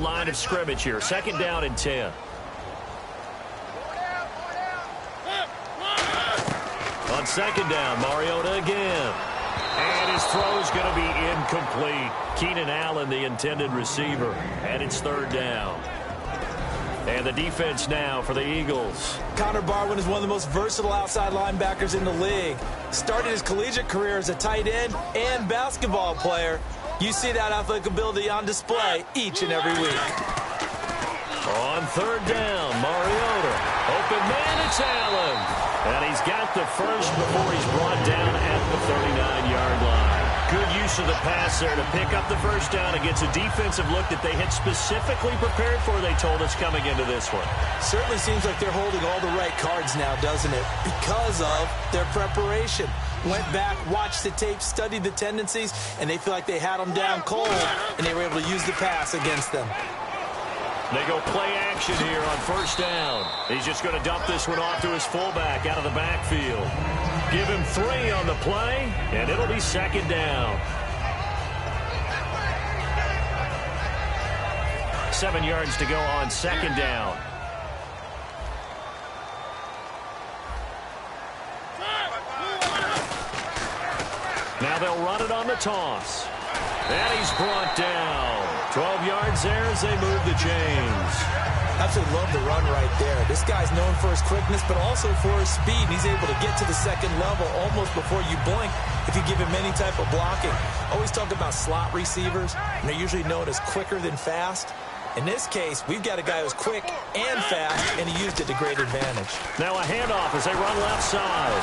line of scrimmage here. 2nd down and 10. On 2nd down, Mariota again. And his throw is going to be incomplete. Keenan Allen, the intended receiver. And it's 3rd down. And the defense now for the Eagles. Connor Barwin is one of the most versatile outside linebackers in the league. Started his collegiate career as a tight end and basketball player. You see that athletic ability on display each and every week. On 3rd down, Mariota. Open man, it's Allen. And he's got the first before he's brought down at the 39-yard line. Good use of the pass there to pick up the first down against a defensive look that they had specifically prepared for, they told us, coming into this one. Certainly seems like they're holding all the right cards now, doesn't it? Because of their preparation. Went back, watched the tape, studied the tendencies, and they feel like they had them down cold, and they were able to use the pass against them. They go play action here on 1st down. He's just going to dump this one off to his fullback out of the backfield. Give him 3 on the play, and it'll be 2nd down. 7 yards to go on 2nd down. Now they'll run it on the toss. And he's brought down. 12 yards there as they move the chains. Absolutely love the run right there. This guy's known for his quickness, but also for his speed. He's able to get to the 2nd level almost before you blink if you give him any type of blocking. Always talk about slot receivers, and they're usually known as quicker than fast. In this case, we've got a guy who's quick and fast, and he used it to great advantage. Now a handoff as they run left side.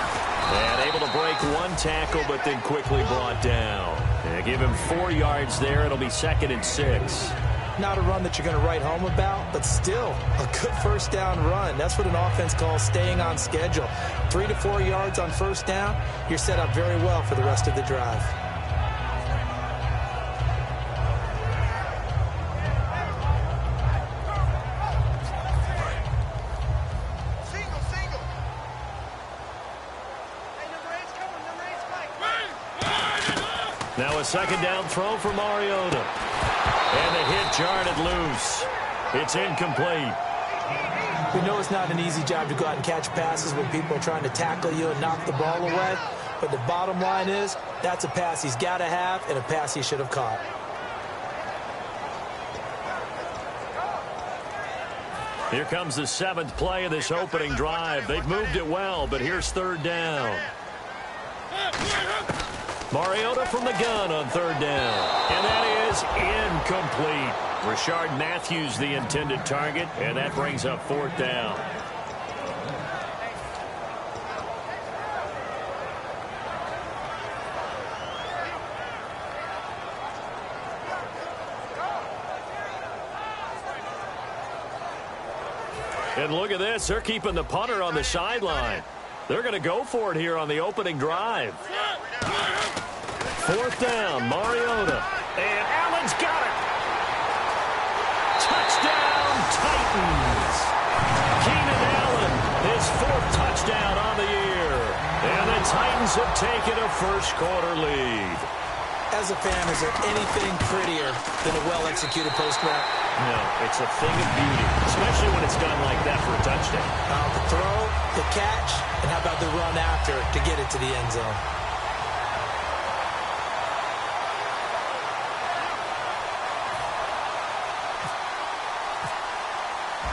And able to break 1 tackle, but then quickly brought down. And give him 4 yards there. It'll be 2nd and 6. Not a run that you're going to write home about, but still a good 1st down run. That's what an offense calls staying on schedule. 3 to 4 yards on 1st down, you're set up very well for the rest of the drive. Now a 2nd down throw for Mariota. And the hit jarred it loose. It's incomplete. We know it's not an easy job to go out and catch passes when people are trying to tackle you and knock the ball away. But the bottom line is, that's a pass he's got to have and a pass he should have caught. Here comes the 7th play of this opening drive. They've moved it well, but here's 3rd down. Mariota from the gun on 3rd down. And that is incomplete. Rashard Matthews, the intended target, and that brings up 4th down. And look at this. They're keeping the punter on the sideline. They're going to go for it here on the opening drive. 4th down, Mariota. And Allen's got it. Touchdown, Titans. Keenan Allen, his 4th touchdown on the year. And the Titans have taken a first-quarter lead. As a fan, is there anything prettier than a well-executed post-route? No, it's a thing of beauty, especially when it's done like that for a touchdown. The throw, the catch, and how about the run after to get it to the end zone?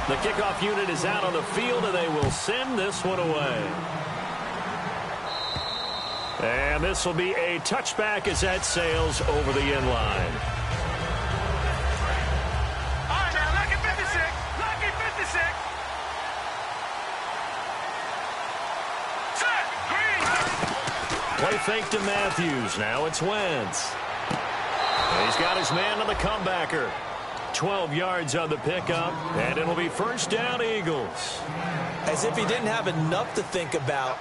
The kickoff unit is out on the field, and they will send this one away. And this will be a touchback as that sails over the end line. Lucky 56! Lucky 56! Set! Green! Play fake to Matthews. Now it's Wentz. And he's got his man on the comebacker. 12 yards on the pickup, and it'll be 1st down, Eagles. As if he didn't have enough to think about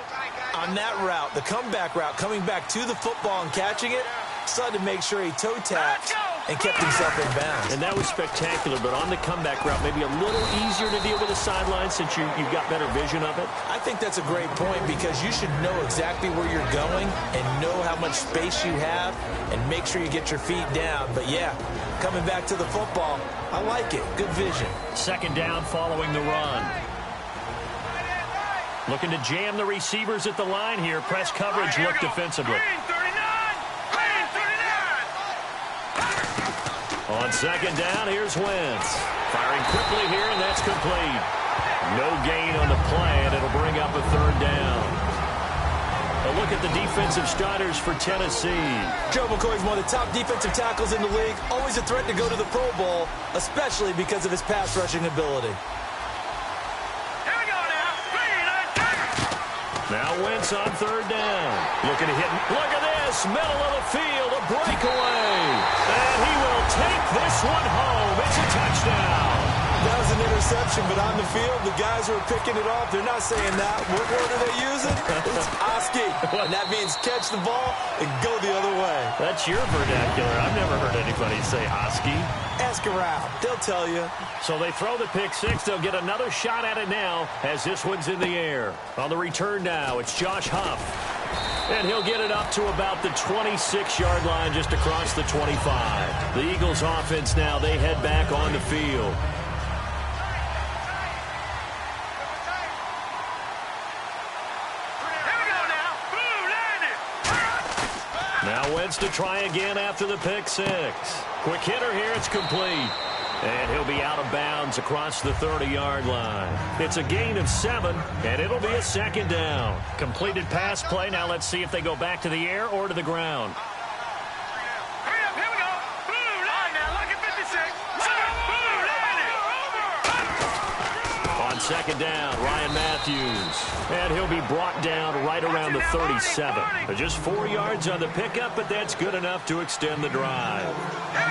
on that route, the comeback route, coming back to the football and catching it, decided to make sure he toe tapped and kept himself in bounds. And that was spectacular, but on the comeback route, maybe a little easier to deal with the sideline since you've got better vision of it? I think that's a great point because you should know exactly where you're going and know how much space you have and make sure you get your feet down. But, yeah, coming back to the football, I like it. Good vision. Second down following the run. Looking to jam the receivers at the line here. Press coverage, look defensively. On second down, here's Wentz. Firing quickly here, and that's complete. No gain on the play, and it'll bring up a third down. A look at the defensive starters for Tennessee. Joe McCoy's one of the top defensive tackles in the league. Always a threat to go to the Pro Bowl, especially because of his pass rushing ability. Now Wentz on third down. Looking to hit. Look at this. Middle of the field. A breakaway. And he will take this one home. It's a touchdown. That was an interception, but on the field, the guys who are picking it off, they're not saying that. What word are they using? It's Oski. And that means catch the ball and go the other way. That's your vernacular. I've never heard anybody say Oski. Ask around. They'll tell you. So they throw the pick six. They'll get another shot at it now as this one's in the air. On the return now, it's Josh Huff. And he'll get it up to about the 26-yard line just across the 25. The Eagles offense now, they head back on the field. Now Wentz to try again after the pick six. Quick hitter here, it's complete. And he'll be out of bounds across the 30-yard line. It's a gain of 7, and it'll be a second down. Completed pass play. Now let's see if they go back to the air or to the ground. Here we go. Blue line now. Look at 56. On second down, Ryan Matthews. And he'll be brought down right around the 37. Just 4 yards on the pickup, but that's good enough to extend the drive.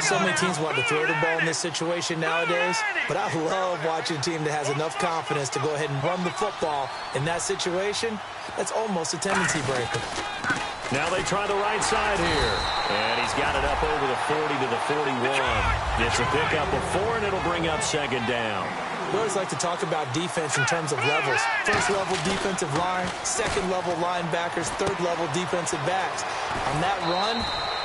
So many teams want to throw the ball in this situation nowadays, but I love watching a team that has enough confidence to go ahead and run the football. In that situation, that's almost a tendency breaker. Now they try the right side here. And he's got it up over the 40 to the 41. Gets a pickup of 4, and it'll bring up second down. We always like to talk about defense in terms of levels. First-level defensive line, second-level linebackers, third-level defensive backs. On that run,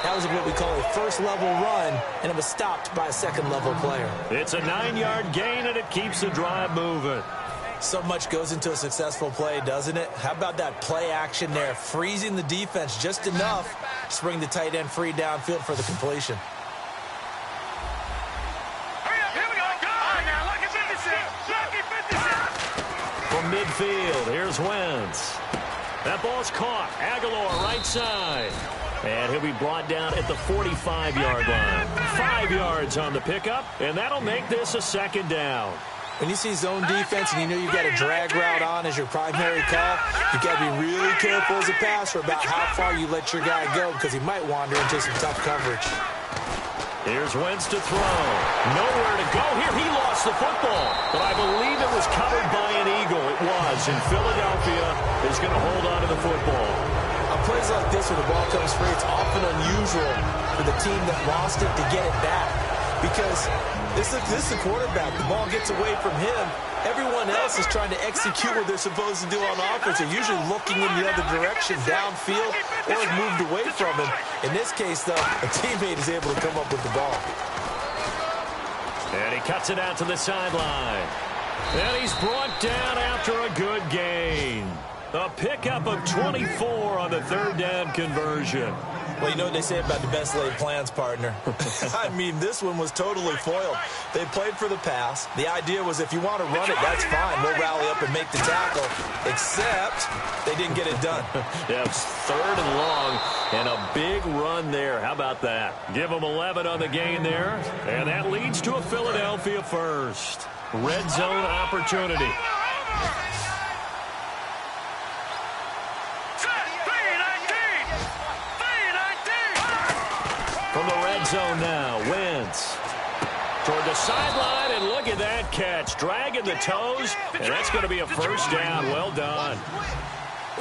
that was what we call a first-level run, and it was stopped by a second-level player. It's a 9-yard gain, and it keeps the drive moving. So much goes into a successful play, doesn't it? How about that play action there, freezing the defense just enough to bring the tight end free downfield for the completion. From midfield, here's Wentz. That ball's caught. Aguilar right side. And he'll be brought down at the 45-yard line. 5 yards on the pickup, and that'll make this a second down. When you see zone defense and you know you've got a drag route on as your primary call, you've got to be really careful as a passer about how far you let your guy go because he might wander into some tough coverage. Here's Wentz to throw. Nowhere to go here. He lost the football, but I believe it was covered by an Eagle. It was, and Philadelphia is going to hold on to the football. On plays like this when the ball comes free, it's often unusual for the team that lost it to get it back because this is the quarterback. The ball gets away from him. Everyone else is trying to execute what they're supposed to do on offense. They're usually looking in the other direction, downfield, or have moved away from him. In this case, though, a teammate is able to come up with the ball. And he cuts it out to the sideline. And he's brought down after a good gain. A pickup of 24 on the third down conversion. Well, you know what they say about the best laid plans, partner. I mean, this one was totally foiled. They played for the pass. The idea was if you want to run it, that's fine. We'll rally up and make the tackle. Except they didn't get it done. Yeah, it's third and long and a big run there. How about that? Give them 11 on the gain there. And that leads to a Philadelphia first. Red zone opportunity. From the red zone now, Wentz toward the sideline, and look at that catch. Dragging the toes, and that's going to be a first down. Well done.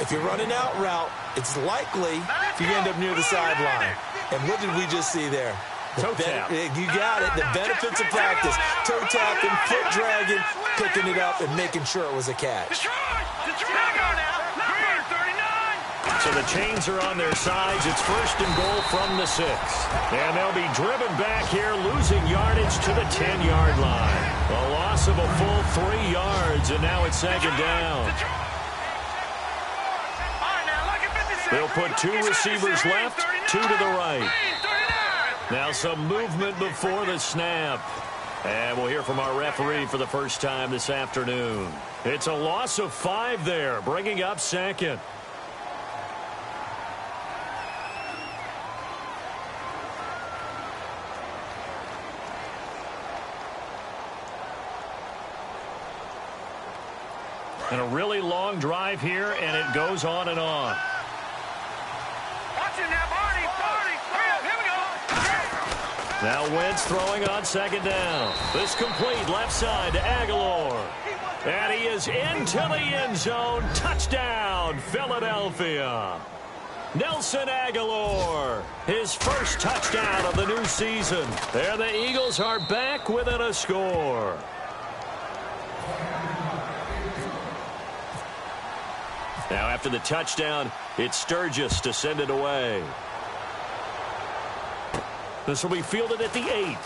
If you're running out route, it's likely you end up near the sideline. And what did we just see there? Toe tap. You got it. The benefits of practice. Toe tapping, foot dragging, picking it up, and making sure it was a catch. So the chains are on their sides. It's 1st and goal from the 6. And they'll be driven back here, losing yardage to the 10-yard line. A loss of a full 3 yards, and now it's 2nd down. They'll put 2 receivers left, 2 to the right. Now some movement before the snap. And we'll hear from our referee for the first time this afternoon. It's a loss of 5 there, bringing up 2nd. And a really long drive here, and it goes on and on. Watch it now, Barney. Here we go. Now Wentz throwing on 2nd down. This complete left side to Aguilar. And he is into the end zone. Touchdown, Philadelphia. Nelson Aguilar, his first touchdown of the new season. There the Eagles are back within a score. Now after the touchdown, it's Sturgis to send it away. This will be fielded at the 8.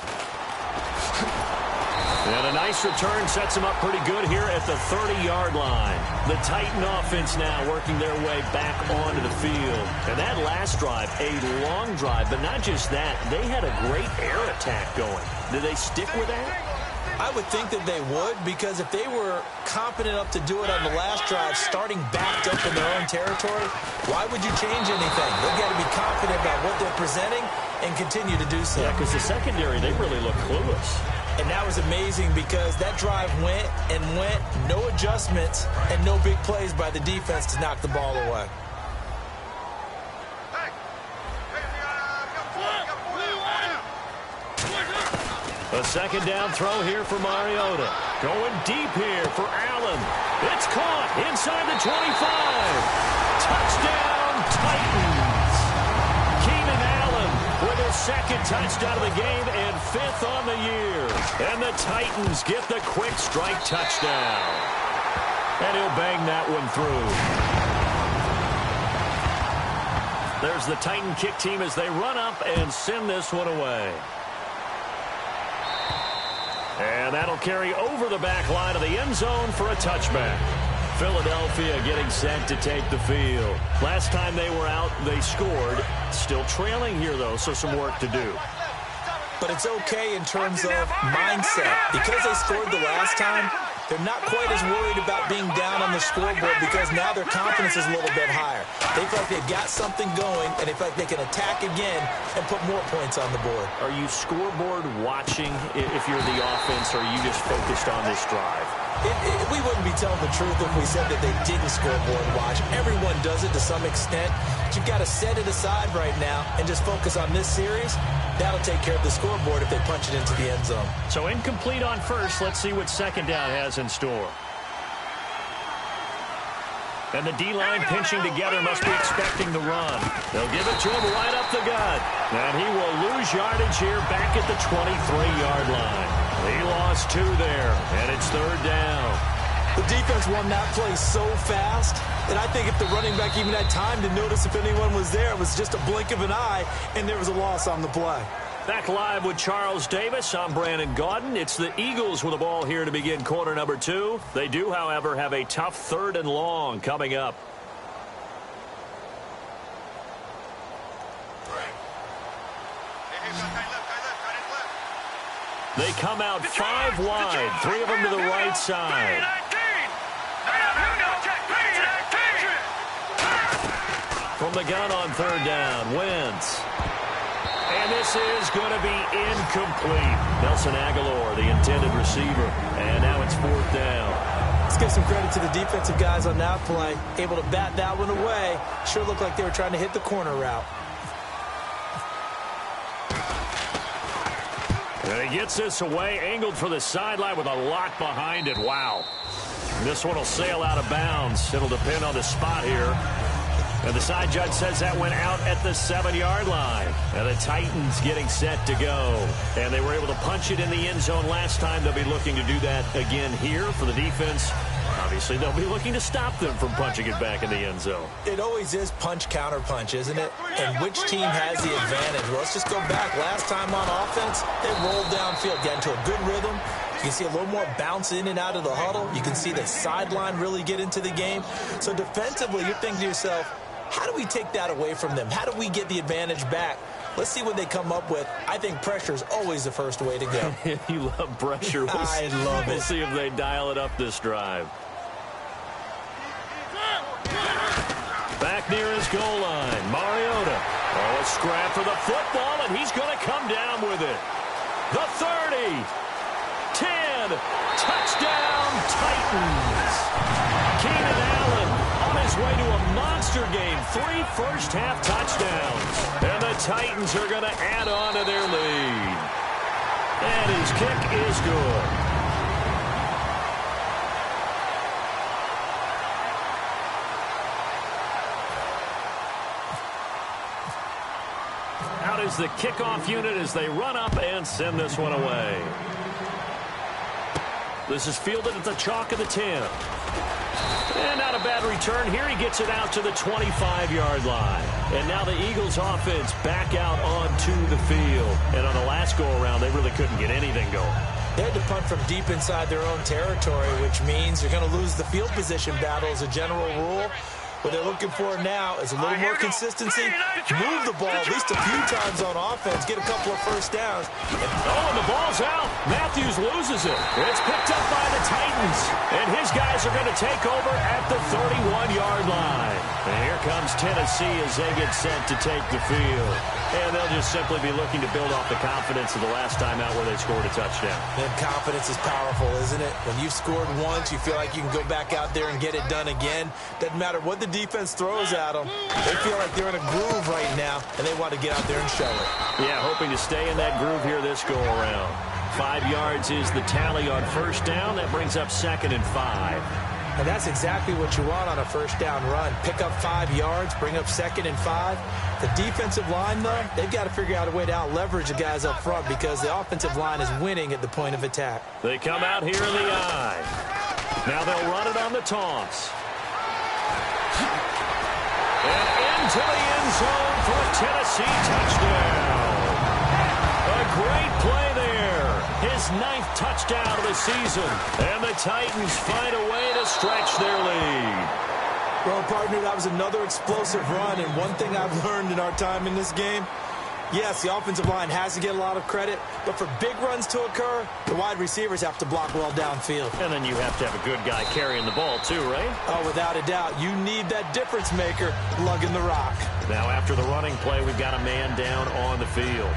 And a nice return sets him up pretty good here at the 30-yard line. The Titan offense now working their way back onto the field. And that last drive, a long drive, but not just that. They had a great air attack going. Did they stick with that? I would think that they would, because if they were confident enough to do it on the last drive, starting backed up in their own territory, why would you change anything? They've got to be confident about what they're presenting and continue to do so. Yeah, because the secondary, they really look clueless. And that was amazing because that drive went and went, no adjustments, and no big plays by the defense to knock the ball away. A 2nd down throw here for Mariota. Going deep here for Allen. It's caught inside the 25. Touchdown, Titans. Keenan Allen with his 2nd touchdown of the game and 5th on the year. And the Titans get the quick strike touchdown. And he'll bang that one through. There's the Titan kick team as they run up and send this one away. And that'll carry over the back line of the end zone for a touchback. Philadelphia getting set to take the field. Last time they were out, they scored. Still trailing here, though, so some work to do. But it's okay in terms of mindset. Because they scored the last time, they're not quite as worried about being down on the scoreboard because now their confidence is a little bit higher. They feel like they've got something going, and they feel like they can attack again and put more points on the board. Are you scoreboard watching if you're the offense, or are you just focused on this drive? We wouldn't be telling the truth if we said that they didn't scoreboard watch. Everyone does it to some extent. But you've got to set it aside right now and just focus on this series. That'll take care of the scoreboard if they punch it into the end zone. So incomplete on 1st. Let's see what 2nd down has in store. And the D-line pinching together must be expecting the run. They'll give it to him right up the gut. And he will lose yardage here back at the 23-yard line. He lost 2 there, and it's 3rd down. The defense won that play so fast that I think if the running back even had time to notice if anyone was there, it was just a blink of an eye, and there was a loss on the play. Back live with Charles Davis. I'm Brandon Gaudin. It's the Eagles with the ball here to begin quarter number 2. They do, however, have a tough 3rd and long coming up. They come out 5 wide, 3 of them to the right side. From the gun on 3rd down, Wentz. And this is going to be incomplete. Nelson Aguilar, the intended receiver. And now it's 4th down. Let's give some credit to the defensive guys on that play. Able to bat that one away. Sure looked like they were trying to hit the corner route. And he gets this away, angled for the sideline with a lot behind it. Wow. This one will sail out of bounds. It'll depend on the spot here. And the side judge says that went out at the 7-yard line. And the Titans getting set to go. And they were able to punch it in the end zone last time. They'll be looking to do that again here for the defense. Obviously, they'll be looking to stop them from punching it back in the end zone. It always is punch, counter punch, isn't it? And which team has the advantage? Well, let's just go back. Last time on offense, they rolled downfield, got into a good rhythm. You can see a little more bounce in and out of the huddle. You can see the sideline really get into the game. So defensively, you're thinking to yourself, how do we take that away from them? How do we get the advantage back? Let's see what they come up with. I think pressure is always the first way to go. You love pressure. I love it. We'll see if they dial it up this drive. Back near his goal line, Mariota. Oh, a scrap for the football, and he's going to come down with it. The 30. 10. Touchdown, Titans. Keenan Allen on his way to a monster game. 3 first-half touchdowns. And the Titans are going to add on to their lead. And his kick is good. Out is the kickoff unit as they run up and send this one away. This is fielded at the chalk of the 10. And not a bad return. Here he gets it out to the 25-yard line. And now the Eagles offense back out onto the field. And on the last go-around, they really couldn't get anything going. They had to punt from deep inside their own territory, which means you're going to lose the field position battle as a general rule. What they're looking for now is a little more consistency. Move the ball at least a few times on offense. Get a couple of first downs. And the ball's out. Matthews loses it. It's picked up by the Titans. And his guys are going to take over at the 31-yard line. And here comes Tennessee as they get set to take the field. And they'll just simply be looking to build off the confidence of the last time out where they scored a touchdown. And confidence is powerful, isn't it? When you've scored once, you feel like you can go back out there and get it done again. Doesn't matter what the defense throws at them. They feel like they're in a groove right now, and they want to get out there and show it. Yeah, hoping to stay in that groove here this go-around. 5 yards is the tally on first down. That brings up 2nd and 5. And that's exactly what you want on a first down run. Pick up 5 yards, bring up 2nd and 5. The defensive line, though, they've got to figure out a way to out-leverage the guys up front because the offensive line is winning at the point of attack. They come out here in the eye. Now they'll run it on the toss. And into the end zone for a Tennessee touchdown. A great play there. His 9th touchdown of the season. And the Titans find a way to stretch their lead. Well, partner, that was another explosive run. And one thing I've learned in our time in this game, yes, the offensive line has to get a lot of credit, but for big runs to occur, the wide receivers have to block well downfield. And then you have to have a good guy carrying the ball too, right? Oh, without a doubt. You need that difference maker lugging the rock. Now after the running play, we've got a man down on the field.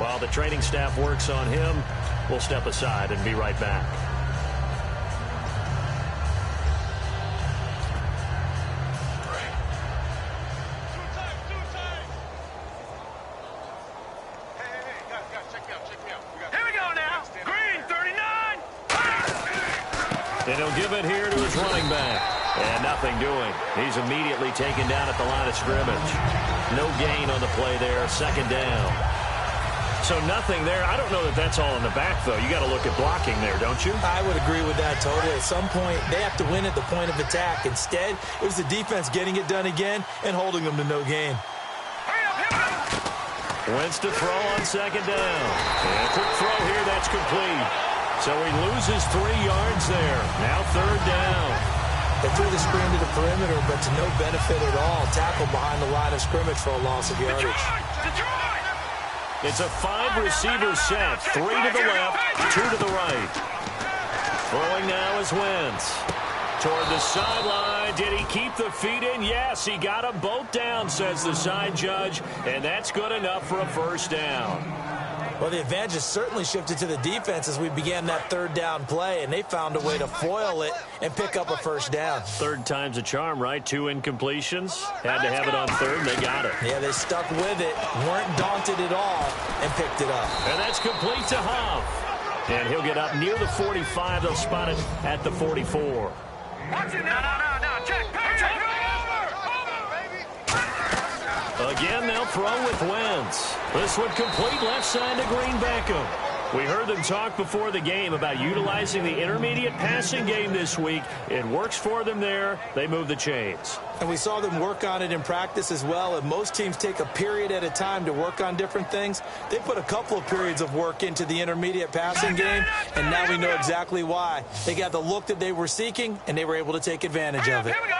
While the training staff works on him, we'll step aside and be right back. And he'll give it here to his running back. And nothing doing. He's immediately taken down at the line of scrimmage. No gain on the play there. 2nd down. So nothing there. I don't know that that's all in the back, though. You got to look at blocking there, don't you? I would agree with that totally. At some point, they have to win at the point of attack. Instead, it was the defense getting it done again and holding them to no gain. Wentz to throw on 2nd down. And a quick throw here. That's complete. So he loses 3 yards there. Now 3rd down. They threw the screen to the perimeter, but to no benefit at all. Tackle behind the line of scrimmage for a loss of yardage. It's a 5-receiver set. 3 to the left, 2 to the right. Throwing now is Wentz. Toward the sideline. Did he keep the feet in? Yes, he got them both down, says the side judge. And that's good enough for a first down. Well, the advantage has certainly shifted to the defense as we began that 3rd down play, and they found a way to foil it and pick up a first down. 3rd time's a charm, right? 2 incompletions. Had to have it on 3rd, and they got it. Yeah, they stuck with it, weren't daunted at all, and picked it up. And that's complete to Huff. And he'll get up near the 45. They'll spot it at the 44. Watch it now. No. Check. Again, they'll throw with Wentz. This one complete left side to Green Beckham. We heard them talk before the game about utilizing the intermediate passing game this week. It works for them there. They move the chains. And we saw them work on it in practice as well. And most teams take a period at a time to work on different things. They put a couple of periods of work into the intermediate passing game, and now we know exactly why. They got the look that they were seeking, and they were able to take advantage of it. Here we go.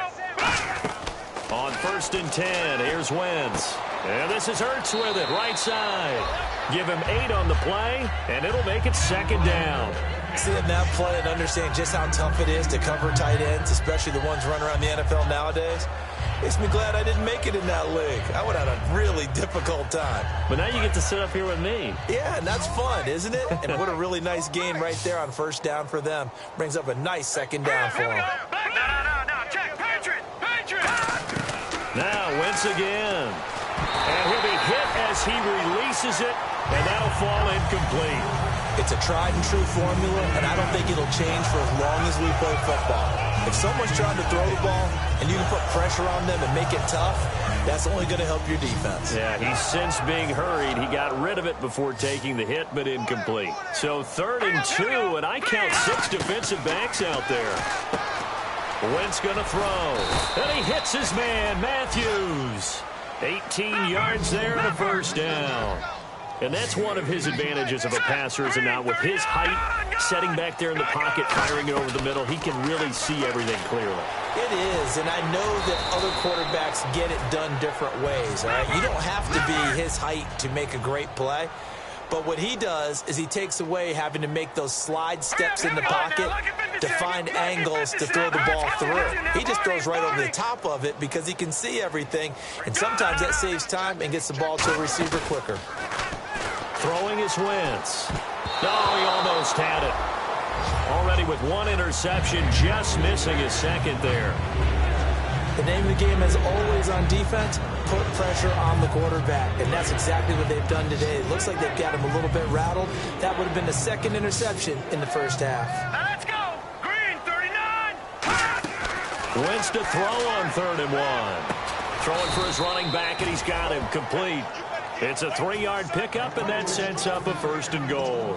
On 1st and 10, here's Wentz. And this is Hurts with it, right side. Give him 8 on the play, and it'll make it 2nd down. Seeing that play and understand just how tough it is to cover tight ends, especially the ones running around the NFL nowadays, makes me glad I didn't make it in that league. I would have had a really difficult time. But now you get to sit up here with me. Yeah, and that's fun, isn't it? And what a really nice game right there on 1st down for them. Brings up a nice 2nd down for them. No. Check. Patriot. Now Wentz again. And he'll be hit as he releases it, and that'll fall incomplete. It's a tried-and-true formula, and I don't think it'll change for as long as we play football. If someone's trying to throw the ball and you can put pressure on them and make it tough, that's only going to help your defense. Yeah, he's since being hurried. He got rid of it before taking the hit, but incomplete. So 3rd and 2, and I count 6 defensive backs out there. Wentz going to throw. And he hits his man, Matthews. 18 yards there and a 1st down. And that's one of his advantages of a passer, is now with his height, setting back there in the pocket, firing it over the middle, he can really see everything clearly. It is, and I know that other quarterbacks get it done different ways, all right? You don't have to be his height to make a great play. But what he does is he takes away having to make those slide steps in the pocket to find angles to throw the ball through. He just throws right over the top of it because he can see everything, and sometimes that saves time and gets the ball to a receiver quicker. Throwing is Wentz. Oh, he almost had it. Already with 1 interception, just missing his 2nd there. The name of the game is always on defense, put pressure on the quarterback. And that's exactly what they've done today. It looks like they've got him a little bit rattled. That would have been the 2nd interception in the 1st half. Let's go. Green, 39. Wentz to throw on 3rd and 1. Throwing for his running back, and he's got him complete. It's a 3-yard pickup, and that sets up a 1st and goal.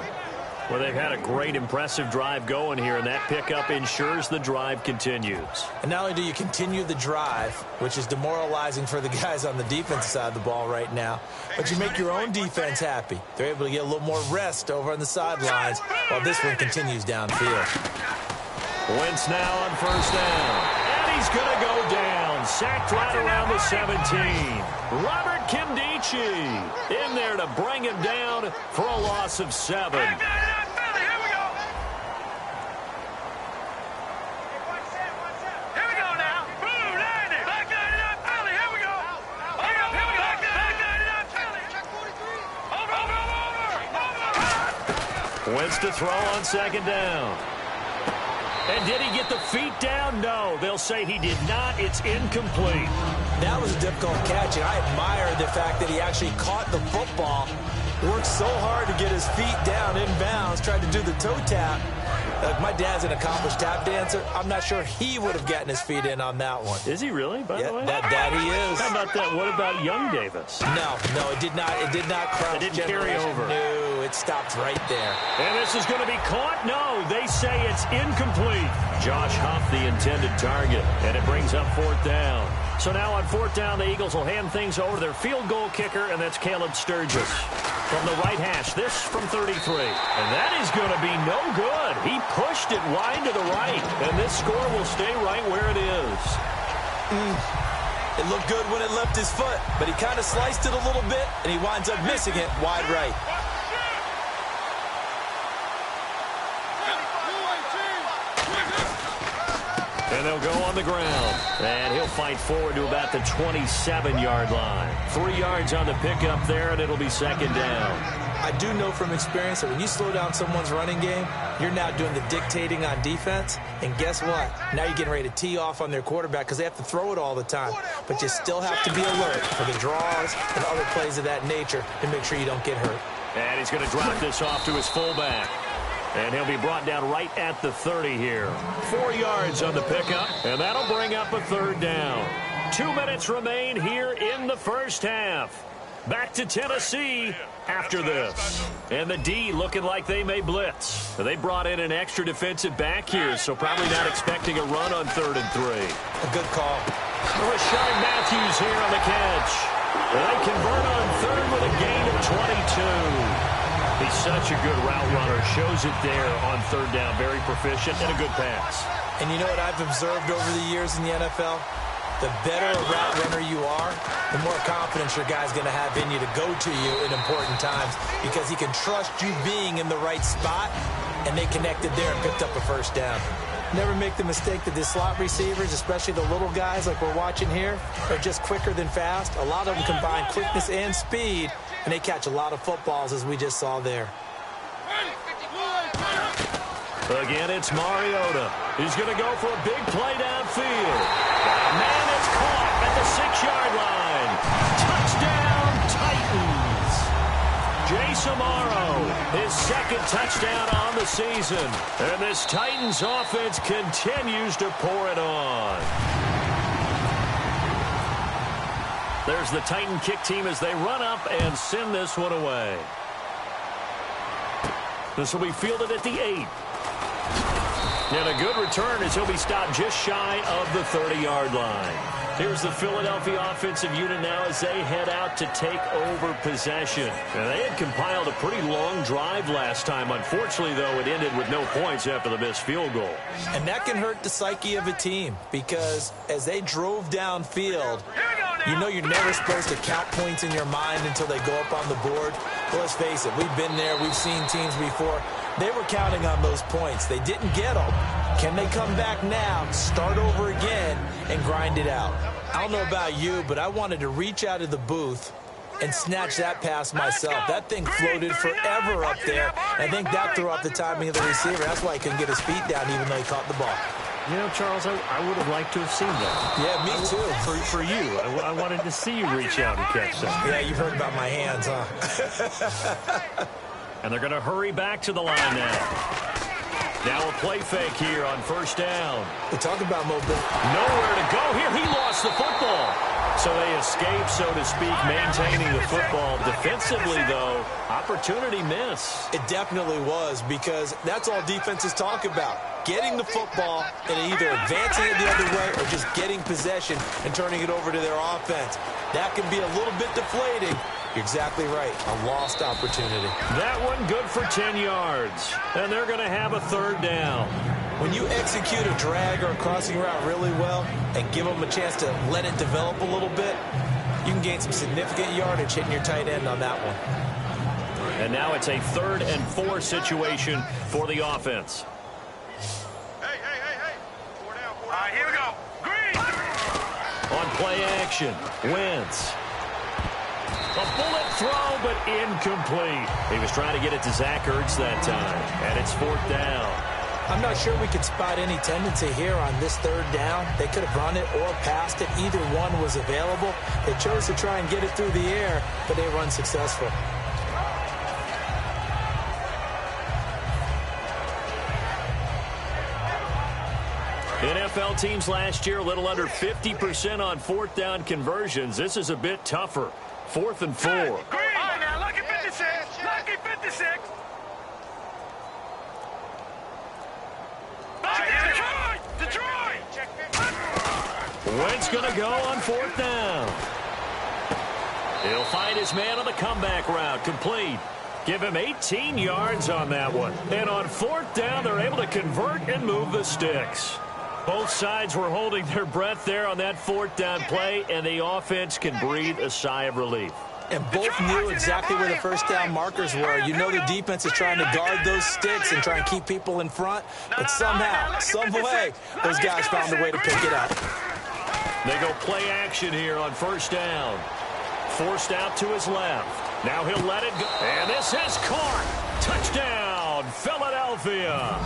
Well, they've had a great, impressive drive going here, and that pickup ensures the drive continues. And not only do you continue the drive, which is demoralizing for the guys on the defensive side of the ball right now, but you make your own defense happy. They're able to get a little more rest over on the sidelines while this one continues downfield. Wentz now on 1st down. And he's going to go down. Sacked right around the 17. Robert Kimdichie in there to bring him down for a loss of 7. Wentz to throw on 2nd down. And did he get the feet down? No. They'll say he did not. It's incomplete. That was a difficult catch, and I admire the fact that he actually caught the football, worked so hard to get his feet down inbounds, tried to do the toe tap. My dad's an accomplished tap dancer. I'm not sure he would have gotten his feet in on that one. Is he really, by the way? That he is. How about that? What about young Davis? No, it did not. It did not cross. It didn't carry over. No, it stopped right there. And this is going to be caught? No, they say it's incomplete. Josh Huff, the intended target, and it brings up 4th down. So now on 4th down, the Eagles will hand things over to their field goal kicker, and that's Caleb Sturgis. From the right hash, this from 33. And that is going to be no good. He pushed it wide to the right, and this score will stay right where it is. It looked good when it left his foot, but he kind of sliced it a little bit, and he winds up missing it wide right. And they'll go on the ground. And he'll fight forward to about the 27-yard line. 3 yards on the pickup there, and it'll be 2nd down. I do know from experience that when you slow down someone's running game, you're now doing the dictating on defense. And guess what? Now you're getting ready to tee off on their quarterback because they have to throw it all the time. But you still have to be alert for the draws and other plays of that nature to make sure you don't get hurt. And he's going to drop this off to his fullback. And he'll be brought down right at the 30 here. 4 yards on the pickup, and that'll bring up a 3rd down. 2 minutes remain here in the first half. Back to Tennessee after this. And the D looking like they may blitz. They brought in an extra defensive back here, so probably not expecting a run on 3rd and 3. A good call. Rashard Matthews here on the catch. They convert on 3rd with a gain of 22. He's such a good route runner. Shows it there on 3rd down. Very proficient and a good pass. And you know what I've observed over the years in the NFL? The better a route runner you are, the more confidence your guy's going to have in you to go to you in important times because he can trust you being in the right spot, and they connected there and picked up a first down. Never make the mistake that the slot receivers, especially the little guys like we're watching here, are just quicker than fast. A lot of them combine quickness and speed, and they catch a lot of footballs, as we just saw there. Again, it's Mariota. He's going to go for a big play downfield. Man, it's caught at the 6-yard line. Touchdown, Titans. Jace Amaro, his 2nd touchdown on the season. And this Titans offense continues to pour it on. There's the Titan kick team as they run up and send this one away. This will be fielded at the 8. And a good return as he'll be stopped just shy of the 30-yard line. Here's the Philadelphia offensive unit now as they head out to take over possession. And they had compiled a pretty long drive last time. Unfortunately, though, it ended with no points after the missed field goal. And that can hurt the psyche of a team because as they drove downfield, you know you're never supposed to count points in your mind until they go up on the board. But let's face it, we've been there. We've seen teams before. They were counting on those points. They didn't get them. Can they come back now, start over again, and grind it out? I don't know about you, but I wanted to reach out of the booth and snatch that pass myself. That thing floated forever up there. I think that threw off the timing of the receiver. That's why he couldn't get his feet down even though he caught the ball. You know, Charles, I would have liked to have seen that. Yeah, me too. For you. I wanted to see you reach out and catch that. Yeah, you've heard about my hands, huh? And they're going to hurry back to the line now. Now a play fake here on 1st down. We talk about mobile. Nowhere to go here. He lost the football. So they escape, so to speak, maintaining the football. Defensively, though, opportunity miss. It definitely was because that's all defenses talk about. Getting the football and either advancing it the other way or just getting possession and turning it over to their offense. That can be a little bit deflating. You're exactly right. A lost opportunity. That one good for 10 yards. And they're going to have a 3rd down. When you execute a drag or a crossing route really well and give them a chance to let it develop a little bit, you can gain some significant yardage hitting your tight end on that one. And now it's a 3rd and 4 situation for the offense. Hey. 4 down. All right, here we go. Green. On play action, Wentz. A bullet throw, but incomplete. He was trying to get it to Zach Ertz that time, and it's 4th down. I'm not sure we could spot any tendency here on this 3rd down. They could have run it or passed it. Either one was available. They chose to try and get it through the air, but they were unsuccessful. NFL teams last year a little under 50% on 4th down conversions. This is a bit tougher. 4th and 4. Green. All right, now, lucky 56. Lucky 56. Detroit. Wentz going to go on 4th down. He'll find his man on the comeback route. Complete. Give him 18 yards on that one. And on 4th down, they're able to convert and move the sticks. Both sides were holding their breath there on that 4th down play, and the offense can breathe a sigh of relief. And both knew exactly where the 1st down markers were. You know the defense is trying to guard those sticks and try and keep people in front, but somehow, some way, those guys found a way to pick it up. They go play action here on 1st down. Forced out to his left. Now he'll let it go. And this is caught. Touchdown, Philadelphia.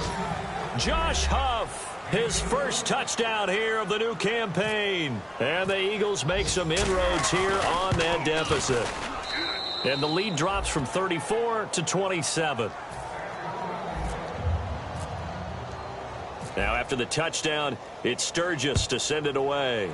Josh Huff. His first touchdown here of the new campaign. And the Eagles make some inroads here on that deficit. And the lead drops from 34 to 27. Now after the touchdown, it's Sturgis to send it away.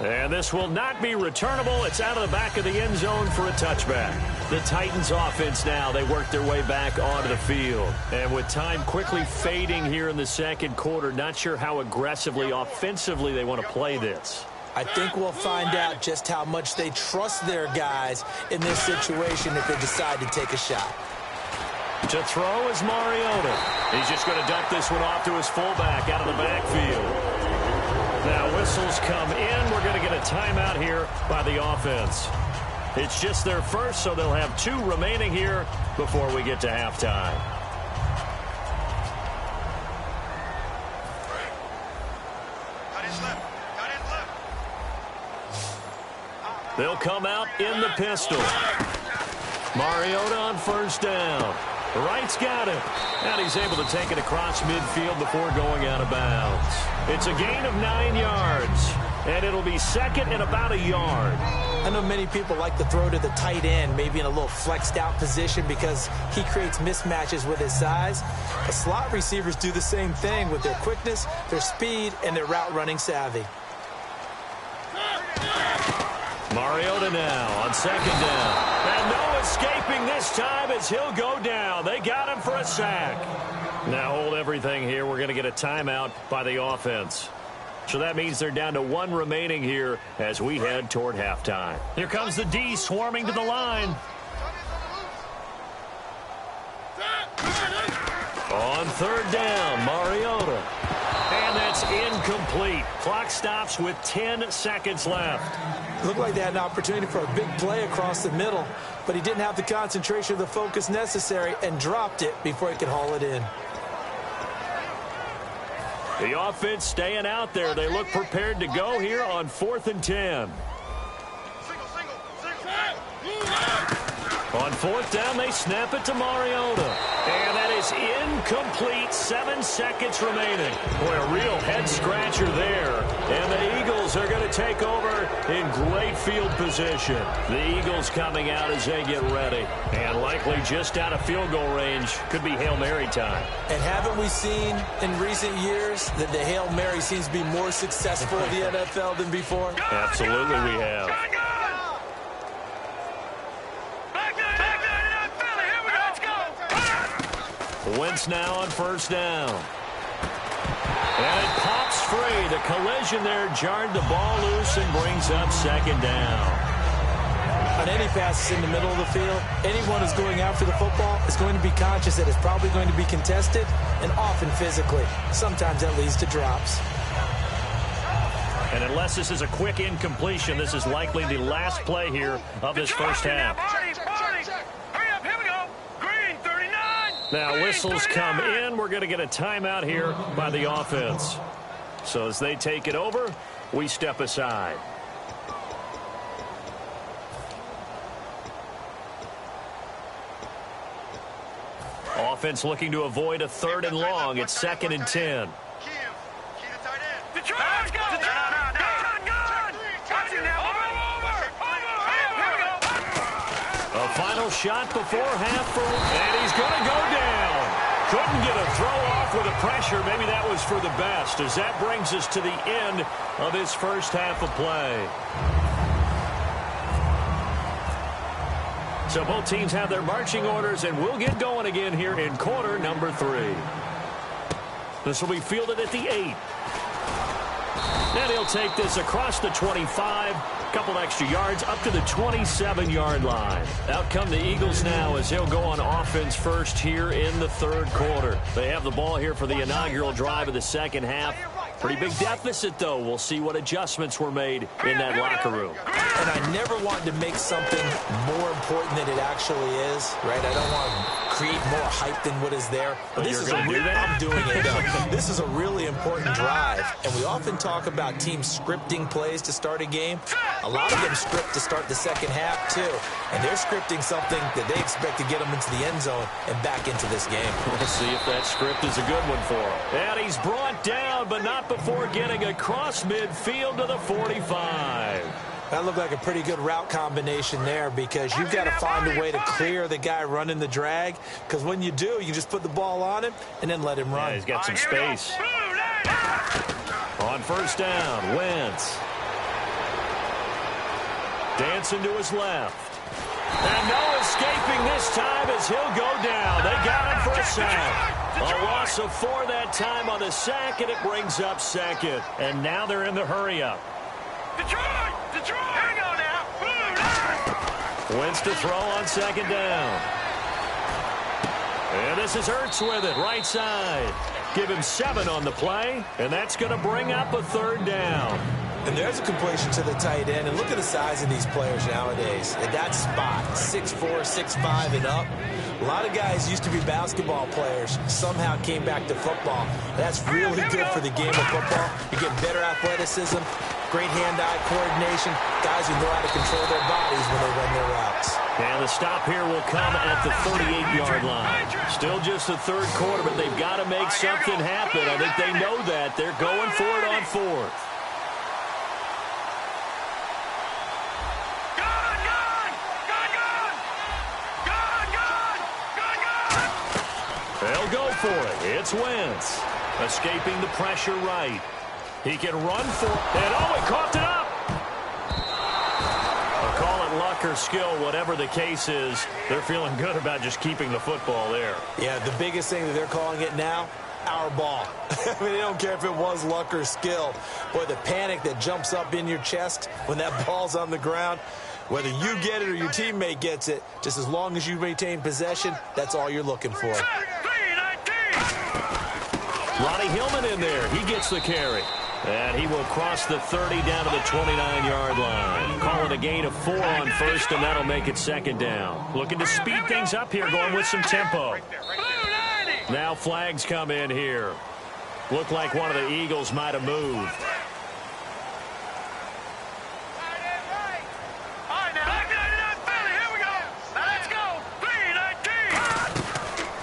And this will not be returnable. It's out of the back of the end zone for a touchback. The Titans offense now, they work their way back onto the field. And with time quickly fading here in the second quarter, not sure how aggressively, offensively they want to play this. I think we'll find out just how much they trust their guys in this situation if they decide to take a shot. To throw is Mariota. He's just going to dump this one off to his fullback out of the backfield. Now whistles come in. We're going to get a timeout here by the offense. It's just their first, so they'll have 2 remaining here before we get to halftime. They'll come out in the pistol. Mariota on first down. Wright's got it. And he's able to take it across midfield before going out of bounds. It's a gain of 9 yards. And it'll be second and about a yard. I know many people like to throw to the tight end, maybe in a little flexed out position because he creates mismatches with his size. The slot receivers do the same thing with their quickness, their speed, and their route running savvy. Mariota now on second down. And no escaping this time as he'll go down. They got him for a sack. Now hold everything here. We're going to get a timeout by the offense. So that means they're down to 1 remaining here as we head toward halftime. Here comes the D swarming to the line. On third down, Mariota. And that's incomplete. Clock stops with 10 seconds left. Looked like they had an opportunity for a big play across the middle, but he didn't have the concentration or the focus necessary and dropped it before he could haul it in. The offense staying out there. They look prepared to go here on 4th and 10. On 4th down, they snap it to Mariota. And that is incomplete. 7 seconds remaining. Boy, a real head-scratcher there. And the Eagles are going to take over in great field position. The Eagles coming out as they get ready. And likely just out of field goal range. Could be Hail Mary time. And haven't we seen in recent years that the Hail Mary seems to be more successful in the NFL than before? Absolutely we have. Wentz now on first down. And it pops free. The collision there jarred the ball loose and brings up second down. On any passes in the middle of the field, anyone who's going after the football is going to be conscious that it's probably going to be contested and often physically. Sometimes that leads to drops. And unless this is a quick incompletion, this is likely the last play here of this first half. Now whistles come in. We're going to get a timeout here by the offense. So as they take it over, we step aside. Offense looking to avoid a 3rd and long. It's 2nd and 10. A final shot before half, and he's going to go down. Couldn't get a throw off with the pressure. Maybe that was for the best, as that brings us to the end of this first half of play. So both teams have their marching orders, and we'll get going again here in quarter number 3. This will be fielded at the 8. And he'll take this across the 25. Couple extra yards up to the 27-yard line. Out come the Eagles now as they'll go on offense first here in the 3rd quarter. They have the ball here for the inaugural drive of the second half. Pretty big deficit, though. We'll see what adjustments were made in that locker room. And I never wanted to make something more important than it actually is, right? I don't want to create more hype than what is there. But this is I'm doing it. This is a really important drive. And we often talk about teams scripting plays to start a game. A lot of them script to start the second half, too. And they're scripting something that they expect to get them into the end zone and back into this game. We'll see if that script is a good one for him. And he's brought down, but not before getting across midfield to the 45. That looked like a pretty good route combination there because you've got to find a way to clear the guy running the drag, because when you do, you just put the ball on him and then let him run. Yeah, he's got some space. On first down, Wentz. Dancing to his left. And no escaping this time as he'll go down. They got him for a sack. A loss of 4 that time on the sack, and it brings up second. And now they're in the hurry-up. Detroit! Detroit! Here we go now. Blue line! Wins to throw on second down. And this is Ertz with it, right side. Give him 7 on the play, and that's going to bring up a 3rd down. And there's a completion to the tight end. And look at the size of these players nowadays. At that spot, 6'4", 6'5", and up. A lot of guys used to be basketball players, somehow came back to football. That's really good for the game of football. You get better athleticism, great hand-eye coordination, guys who know how to control their bodies when they run their routes. And the stop here will come at the 38-yard line. Still just the 3rd quarter, but they've got to make something happen. I think they know that. They're going for it on 4th. They'll go for it. It's Wentz. Escaping the pressure right. He can run for it. And oh, he coughed it up. I'll call it luck or skill, whatever the case is. They're feeling good about just keeping the football there. Yeah, the biggest thing that they're calling it now, our ball. I mean, they don't care if it was luck or skill. Boy, the panic that jumps up in your chest when that ball's on the ground, whether you get it or your teammate gets it, just as long as you maintain possession, that's all you're looking for. Ronnie Hillman in there. He gets the carry. And he will cross the 30 down to the 29-yard line. Call it a gain of 4 on 1st, and that'll make it 2nd down. Looking to speed things up here, going with some tempo. Now flags come in here. Looked like one of the Eagles might have moved.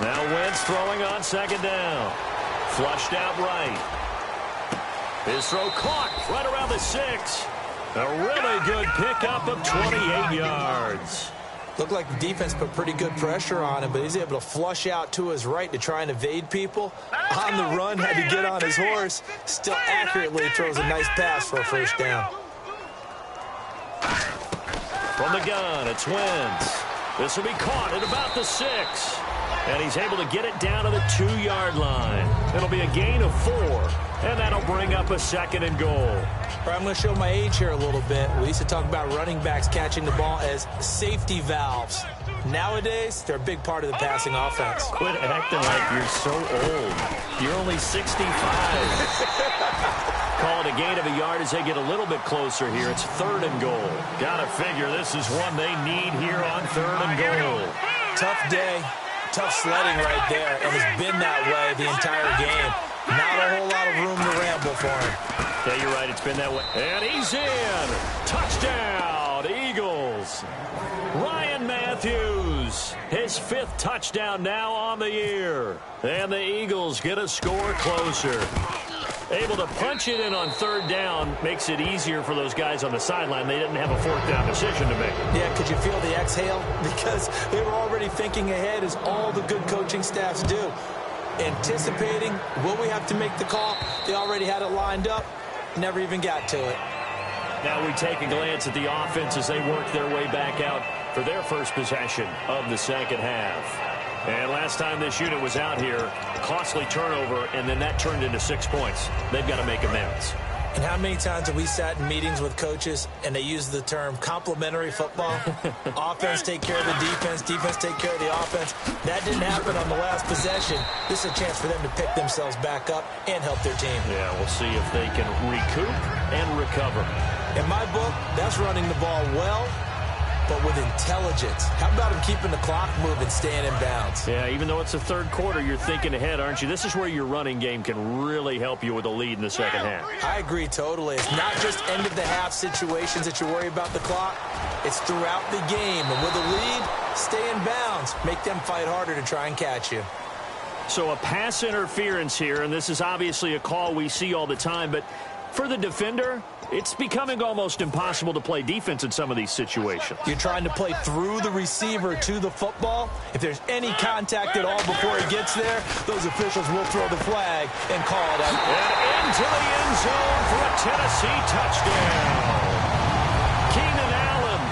Now Wentz throwing on 2nd down. Flushed out right. His throw caught right around the 6. A really good pickup of 28 yards. Looked like the defense put pretty good pressure on him, but he's able to flush out to his right to try and evade people. On the run, had to get on his horse. Still accurately throws a nice pass for a 1st down. From the gun, it's Wentz. This will be caught at about the 6. And he's able to get it down to the 2-yard line. It'll be a gain of 4. And that'll bring up a 2nd and goal. All right, I'm going to show my age here a little bit. We used to talk about running backs catching the ball as safety valves. Nowadays, they're a big part of the passing offense. Quit acting like you're so old. You're only 65. Call it a gain of a yard as they get a little bit closer here. It's 3rd and goal. Gotta figure this is one they need here on 3rd and goal. Tough day. Tough sledding right there, and it's been that way the entire game. Not a whole lot of room to ramble for him. Yeah, you're right. It's been that way. And he's in. Touchdown, Eagles. Ryan Matthews, his 5th touchdown now on the year. And the Eagles get a score closer. Able to punch it in on 3rd down makes it easier for those guys on the sideline. They didn't have a 4th down decision to make. Yeah, could you feel the exhale? Because they were already thinking ahead, as all the good coaching staffs do. Anticipating, will we have to make the call? They already had it lined up, never even got to it. Now we take a glance at the offense as they work their way back out for their first possession of the 2nd half. And last time this unit was out here, costly turnover, and then that turned into 6 points. They've got to make amends. And how many times have we sat in meetings with coaches and they use the term complementary football? Offense take care of the defense, defense take care of the offense. That didn't happen on the last possession. This is a chance for them to pick themselves back up and help their team. Yeah, we'll see if they can recoup and recover. In my book, that's running the ball well, but with intelligence. How about him keeping the clock moving, staying in bounds? Yeah, even though it's the 3rd quarter, you're thinking ahead, aren't you? This is where your running game can really help you with a lead in the 2nd half. I agree totally. It's not just end-of-the-half situations that you worry about the clock. It's throughout the game. And with a lead, stay in bounds. Make them fight harder to try and catch you. So a pass interference here, and this is obviously a call we see all the time, but for the defender, it's becoming almost impossible to play defense in some of these situations. You're trying to play through the receiver to the football. If there's any contact at all before he gets there, those officials will throw the flag and call it out. And into the end zone for a Tennessee touchdown. Keenan Allen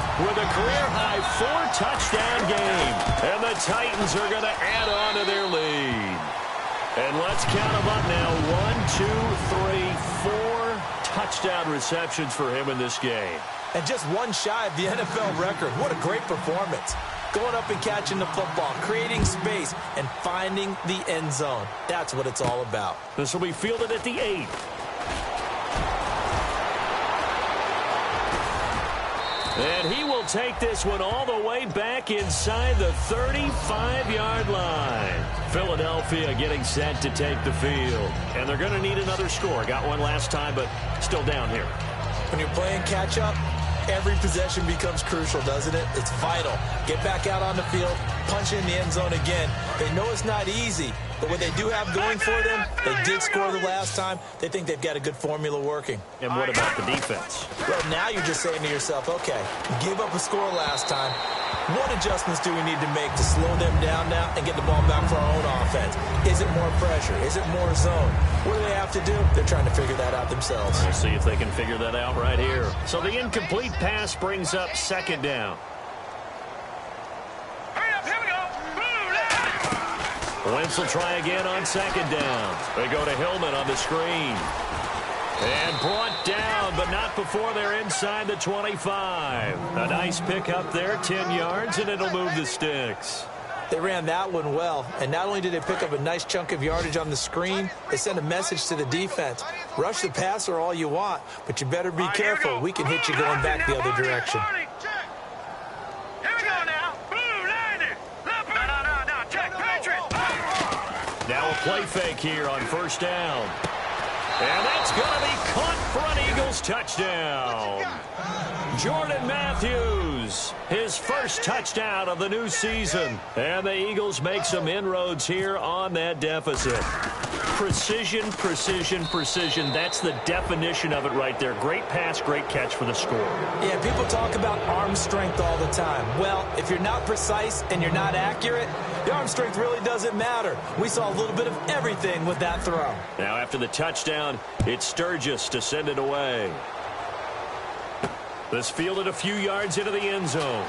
4-touchdown game. And the Titans are going to add on to their lead. And let's count them up now. 1, 2, 3, 4 touchdown receptions for him in this game. And just one shy of the NFL record. What a great performance. Going up and catching the football, creating space, and finding the end zone. That's what it's all about. This will be fielded at the 8. And he will take this one all the way back inside the 35-yard line. Philadelphia getting set to take the field. And they're going to need another score. Got one last time, but still down here. When you're playing catch-up, every possession becomes crucial, doesn't it? It's vital. Get back out on the field, punch in the end zone again. They know it's not easy, but what they do have going for them, they did score the last time. They think they've got a good formula working. And what about the defense? Well, now you're just saying to yourself, okay, give up a score last time. What adjustments do we need to make to slow them down now and get the ball back for our own offense? Is it more pressure? Is it more zone? What do they have to do? They're trying to figure that out themselves. We'll see if they can figure that out right here. So the incomplete pass brings up 2nd down. Hurry up, here we go. Wentz will try again on 2nd down. They go to Hillman on the screen. And brought down, but not before they're inside the 25. A nice pick up there, 10 yards, and it'll move the sticks. They ran that one well, and not only did they pick up a nice chunk of yardage on the screen, they sent a message to the defense. Rush the passer all you want, but you better be careful. We can hit you going back the other direction. Here we go now. No, check, Patrick. Now a play fake here on 1st down. And that's going to be caught for an Eagles touchdown. Jordan Matthews, his first touchdown of the new season. And the Eagles make some inroads here on that deficit. Precision, precision, precision. That's the definition of it right there. Great pass, great catch for the score. Yeah, people talk about arm strength all the time. Well, if you're not precise and you're not accurate, the arm strength really doesn't matter. We saw a little bit of everything with that throw. Now after the touchdown, it's Sturgis to send it away. This fielded a few yards into the end zone.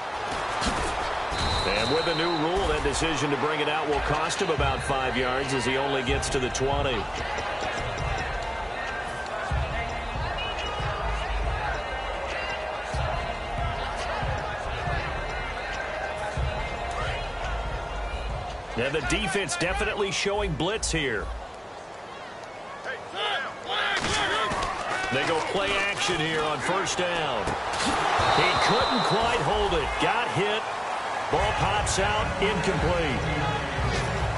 And with the new rule, that decision to bring it out will cost him about 5 yards as he only gets to the 20. And the defense definitely showing blitz here. They go play action here on 1st down. He couldn't quite hold it. Got hit. Ball pops out. Incomplete.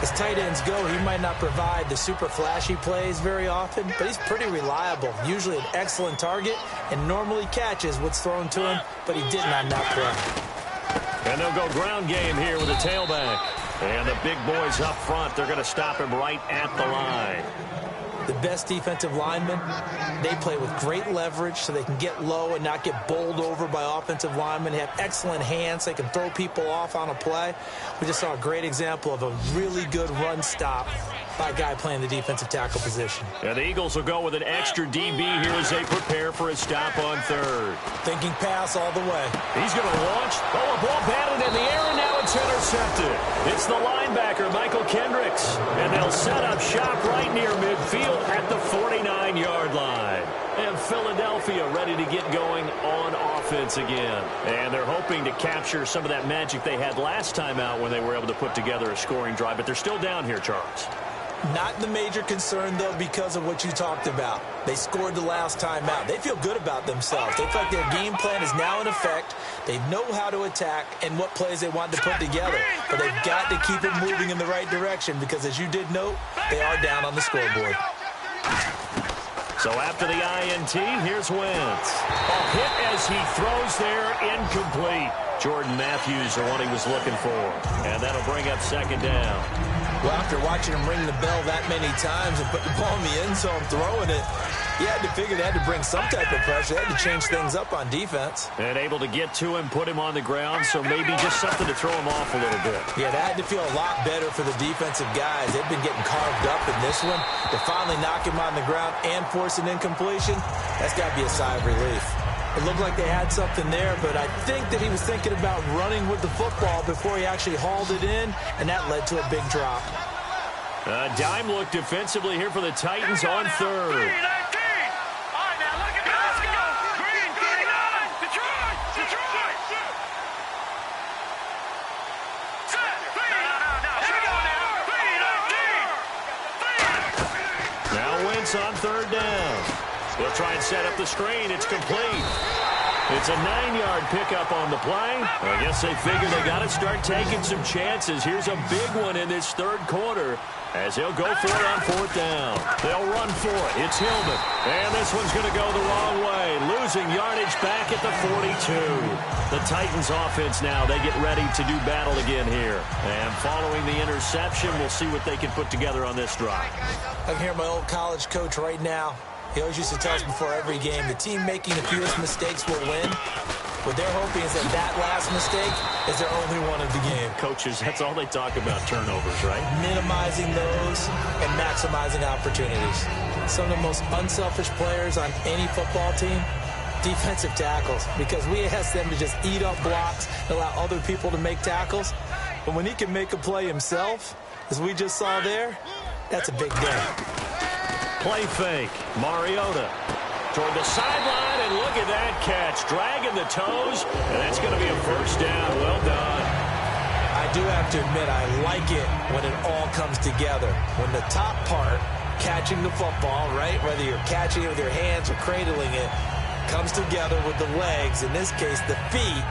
As tight ends go, he might not provide the super flashy plays very often, but he's pretty reliable. Usually an excellent target and normally catches what's thrown to him, but he didn't on that play. And they'll go ground game here with a tailback. And the big boys up front, they're going to stop him right at the line. The best defensive linemen, they play with great leverage so they can get low and not get bowled over by offensive linemen. They have excellent hands. They can throw people off on a play. We just saw a great example of a really good run stop by a guy playing the defensive tackle position. And the Eagles will go with an extra DB here as they prepare for a stop on 3rd. Thinking pass all the way. He's going to launch. Oh, a ball batted in the air, and now it's intercepted. It's the linebacker, Michael Kendricks. And they'll set up shop right near midfield at the 49-yard line. And Philadelphia ready to get going on offense again. And they're hoping to capture some of that magic they had last time out when they were able to put together a scoring drive. But they're still down here, Charles. Not the major concern, though, because of what you talked about. They scored the last time out. They feel good about themselves. They feel like their game plan is now in effect. They know how to attack and what plays they want to put together. But they've got to keep it moving in the right direction because, as you did note, they are down on the scoreboard. So after the INT, here's Wentz. A hit as he throws there, incomplete. Jordan Matthews, the one he was looking for. And that'll bring up 2nd down. Well, after watching him ring the bell that many times and put the ball in the end zone, throwing it, he had to figure they had to bring some type of pressure. They had to change things up on defense. And able to get to him, put him on the ground, so maybe just something to throw him off a little bit. Yeah, that had to feel a lot better for the defensive guys. They've been getting carved up in this one. To finally knock him on the ground and force an incompletion, that's got to be a sigh of relief. It looked like they had something there, but I think that he was thinking about running with the football before he actually hauled it in, and that led to a big drop. A dime look defensively here for the Titans on third. On third down. They'll try and set up the screen. It's complete. It's a 9-yard pickup on the play. I guess they figure they got to start taking some chances. Here's a big one in this third quarter as he'll go for it on fourth down. They'll run for it. It's Hillman. And this one's going to go the wrong way. Losing yardage back at the 42. The Titans offense now, they get ready to do battle again here. And following the interception, we'll see what they can put together on this drive. I can hear my old college coach right now. He always used to tell us before every game, the team making the fewest mistakes will win. What they're hoping is that last mistake is their only one of the game. Coaches, that's all they talk about, turnovers, right? Minimizing those and maximizing opportunities. Some of the most unselfish players on any football team, defensive tackles, because we ask them to just eat up blocks and allow other people to make tackles. But when he can make a play himself, as we just saw there, that's a big day. Play fake. Mariota toward the sideline, and look at that catch. Dragging the toes, and that's going to be a first down. Well done. I do have to admit, I like it when it all comes together. When the top part, catching the football, right, whether you're catching it with your hands or cradling it, comes together with the legs, in this case the feet,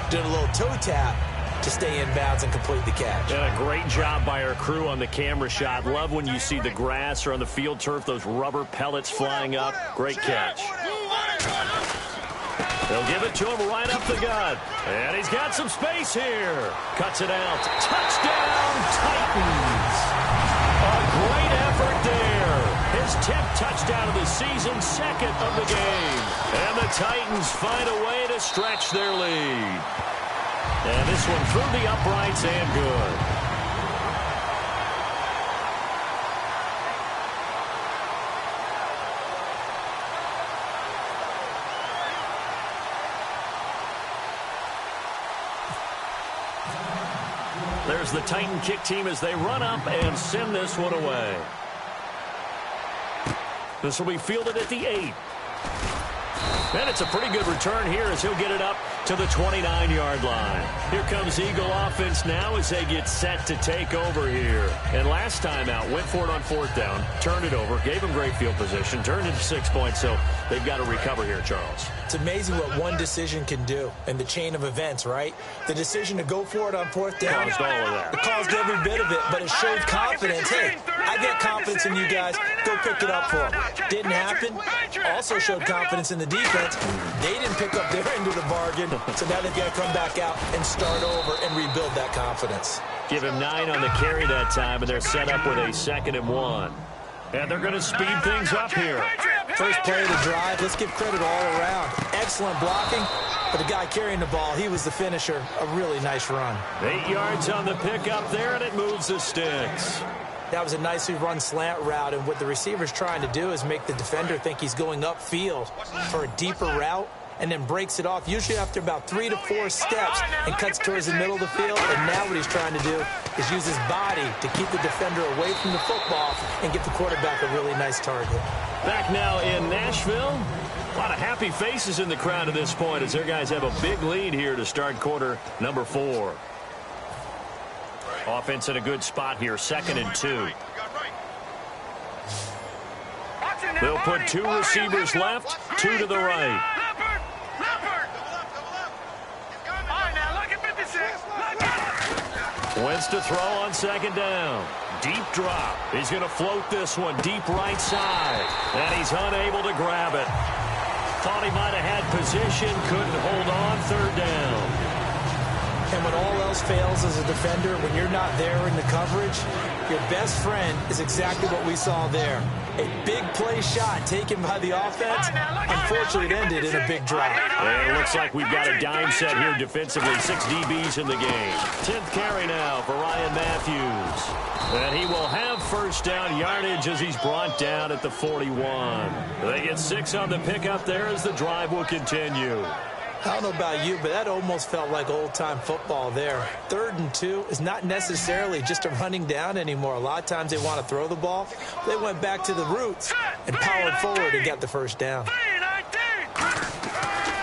doing a little toe tap to stay in bounds and complete the catch. And a great job by our crew on the camera shot. Love when you see the grass or on the field turf, those rubber pellets flying up. Great catch. They'll give it to him right up the gut. And he's got some space here. Cuts it out. Touchdown, Titans. A great effort there. His 10th touchdown of the season, second of the game. And the Titans find a way to stretch their lead. And this one through the uprights and good. There's the Titan kick team as they run up and send this one away. This will be fielded at the 8. And it's a pretty good return here as he'll get it up to the 29-yard line. Here comes Eagle offense now as they get set to take over here. And last time out, went for it on fourth down, turned it over, gave him great field position, turned it to 6 points, so they've got to recover here, Charles. It's amazing what one decision can do in the chain of events, right? The decision to go for it on fourth down. Caused all of that. It caused every bit of it, but it showed confidence. Hey, I get confidence in you guys. Go pick it up for them. Didn't happen. Also showed confidence in the defense. They didn't pick up their end of the bargain, so now they've got to come back out and start over and rebuild that confidence. Give him 9 on the carry that time, and they're set up with a 2nd and 1. And they're going to speed things up here. First play of the drive, let's give credit all around. Excellent blocking, but the guy carrying the ball, he was the finisher. A really nice run. 8 yards on the pickup there, and it moves the sticks. That was a nicely run slant route, and what the receiver's trying to do is make the defender think he's going upfield for a deeper route, and then breaks it off, usually after about 3 to 4 steps, and cuts towards the middle of the field. And now what he's trying to do is use his body to keep the defender away from the football and get the quarterback a really nice target. Back now in Nashville. A lot of happy faces in the crowd at this point as their guys have a big lead here to start quarter number 4. Offense in a good spot here, 2nd and 2. They'll put 2 receivers left, 2 to the right. Wentz to throw on 2nd down. Deep drop. He's going to float this one deep right side. And he's unable to grab it. Thought he might have had position. Couldn't hold on. 3rd down. And when all else fails as a defender, when you're not there in the coverage, your best friend is exactly what we saw there. A big play shot taken by the offense. Unfortunately, it ended in a big drop. And it looks like we've got a dime set here defensively. 6 DBs in the game. 10th carry now for Ryan Matthews. And he will have first down yardage as he's brought down at the 41. They get 6 on the pickup there as the drive will continue. I don't know about you, but that almost felt like old-time football there. 3rd and 2 is not necessarily just a running down anymore. A lot of times they want to throw the ball. They went back to the roots and powered forward and got the first down.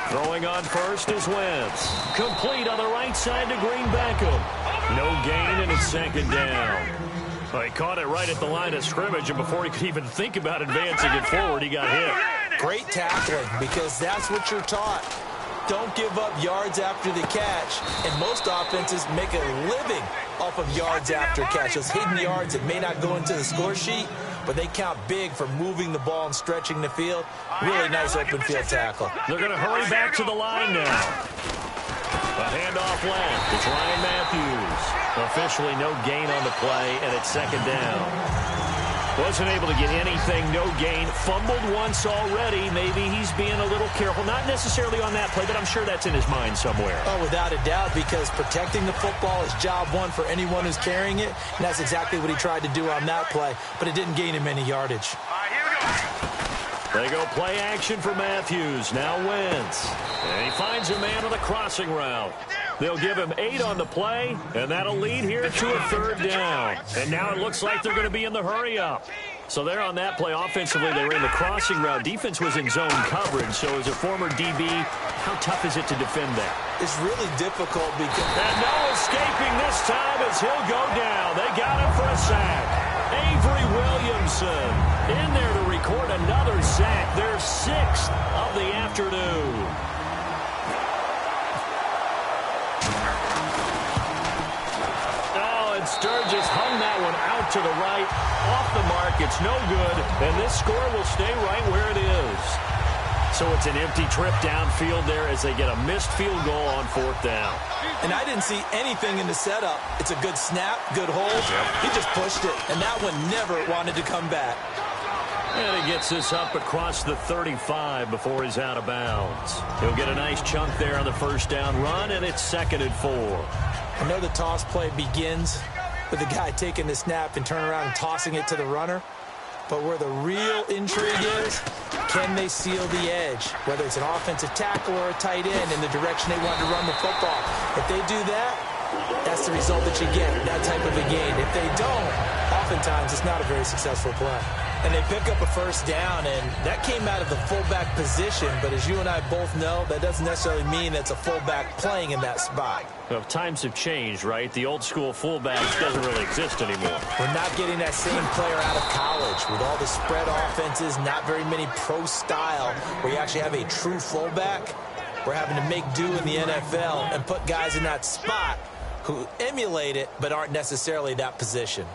Throwing on first is Wentz. Complete on the right side to Green Beckham. No gain, and it's 2nd down. Well, he caught it right at the line of scrimmage, and before he could even think about advancing it forward, he got hit. Great tackling, because that's what you're taught. Don't give up yards after the catch, and most offenses make a living off of yards after catch. Those hidden yards that may not go into the score sheet, but they count big for moving the ball and stretching the field. Really nice open field tackle. They're going to hurry back to the line now. A handoff left. It's Ryan Matthews. Officially no gain on the play, and it's 2nd down. Wasn't able to get anything, no gain. Fumbled once already. Maybe he's being a little careful. Not necessarily on that play, but I'm sure that's in his mind somewhere. Oh, without a doubt, because protecting the football is job one for anyone who's carrying it. And that's exactly what he tried to do on that play, but it didn't gain him any yardage. They go play action for Matthews. Now Wentz. And he finds a man on the crossing route. They'll give him 8 on the play, and that'll lead here to a 3rd down. And now it looks like they're going to be in the hurry-up. So there on that play, offensively, they ran the crossing route. Defense was in zone coverage, so as a former DB, how tough is it to defend that? It's really difficult because... And no escaping this time as he'll go down. They got him for a sack. Avery Williamson in there to record another sack. Their 6th of the afternoon. Sturgis hung that one out to the right, off the mark. It's no good, and this score will stay right where it is. So it's an empty trip downfield there as they get a missed field goal on 4th down. And I didn't see anything in the setup. It's a good snap, good hold. He just pushed it, and that one never wanted to come back. And he gets this up across the 35 before he's out of bounds. He'll get a nice chunk there on the first down run, and it's 2nd and 4. I know the toss play begins with the guy taking the snap and turning around and tossing it to the runner. But where the real intrigue is, can they seal the edge? Whether it's an offensive tackle or a tight end in the direction they want to run the football. If they do that, that's the result that you get, that type of a gain. If they don't, oftentimes it's not a very successful play. And they pick up a first down, and that came out of the fullback position. But as you and I both know, that doesn't necessarily mean it's a fullback playing in that spot. Well, times have changed, right? The old school fullback doesn't really exist anymore. We're not getting that same player out of college with all the spread offenses, not very many pro style, where you actually have a true fullback. We're having to make do in the NFL and put guys in that spot who emulate it but aren't necessarily that position.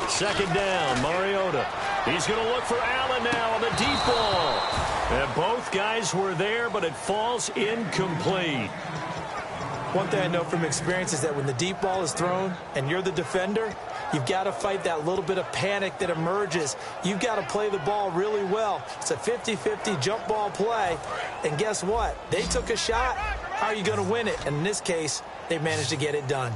2nd down, Mariota. He's going to look for Allen now on the deep ball. And both guys were there, but it falls incomplete. One thing I know from experience is that when the deep ball is thrown and you're the defender, you've got to fight that little bit of panic that emerges. You've got to play the ball really well. It's a 50-50 jump ball play. And guess what? They took a shot. How are you going to win it? And in this case, they managed to get it done.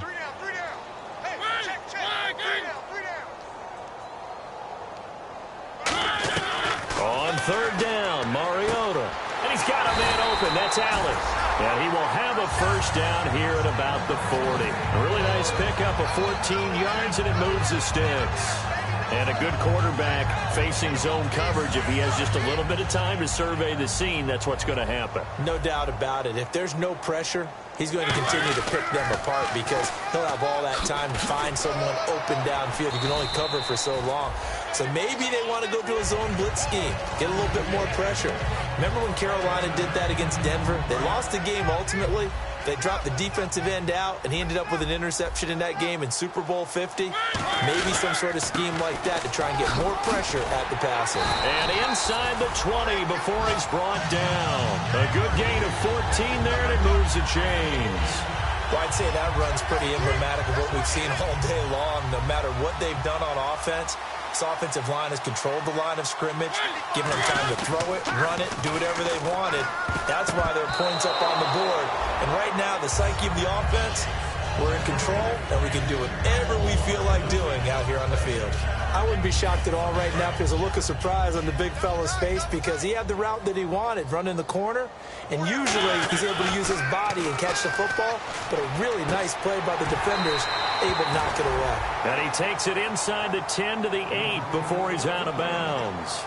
On 3rd down, Mariota. And he's got a man open. That's Allen. And he will have a first down here at about the 40. A really nice pickup of 14 yards, and it moves the sticks. And a good quarterback facing zone coverage. If he has just a little bit of time to survey the scene, that's what's going to happen. No doubt about it. If there's no pressure, he's going to continue to pick them apart because he'll have all that time to find someone open downfield. You can only cover for so long. So maybe they want to go to a zone blitz scheme, get a little bit more pressure. Remember when Carolina did that against Denver? They lost the game ultimately, They dropped the defensive end out, and he ended up with an interception in that game in Super Bowl 50. Maybe some sort of scheme like that to try and get more pressure at the passer. And inside the 20 before he's brought down. A good gain of 14 there, and it moves the chains. Well, I'd say that run's pretty emblematic of what we've seen all day long. No matter what they've done on offense, this offensive line has controlled the line of scrimmage, given them time to throw it, run it, do whatever they wanted. That's why there are points up on the board. And right now, the psyche of the offense, we're in control, and we can do whatever we feel like doing out here on the field. I wouldn't be shocked at all right now if there's a look of surprise on the big fella's face because he had the route that he wanted, running the corner, and usually he's able to use his body and catch the football, but a really nice play by the defenders, able to knock it away. And he takes it inside the 10 to the 8 before he's out of bounds.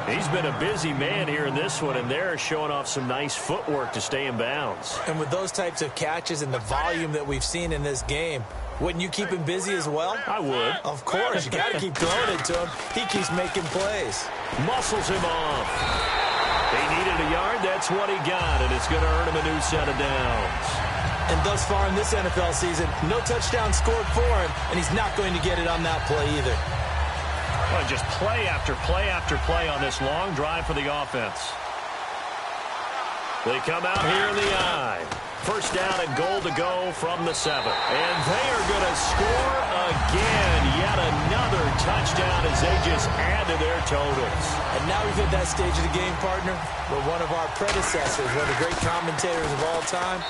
He's been a busy man here in this one, and they're showing off some nice footwork to stay in bounds. And with those types of catches and the volume that we've seen in this game, wouldn't you keep him busy as well? I would. Of course. You got to keep throwing it to him. He keeps making plays. Muscles him off. He needed a yard. That's what he got, and it's going to earn him a new set of downs. And thus far in this NFL season, no touchdown scored for him, and he's not going to get it on that play either. Well, just play after play after play on this long drive for the offense. They come out here in the eye. First down and goal to go from the 7. And they are going to score again. Yet another touchdown as they just add to their totals. And now we've hit that stage of the game, partner, where one of our predecessors, one of the great commentators of all time,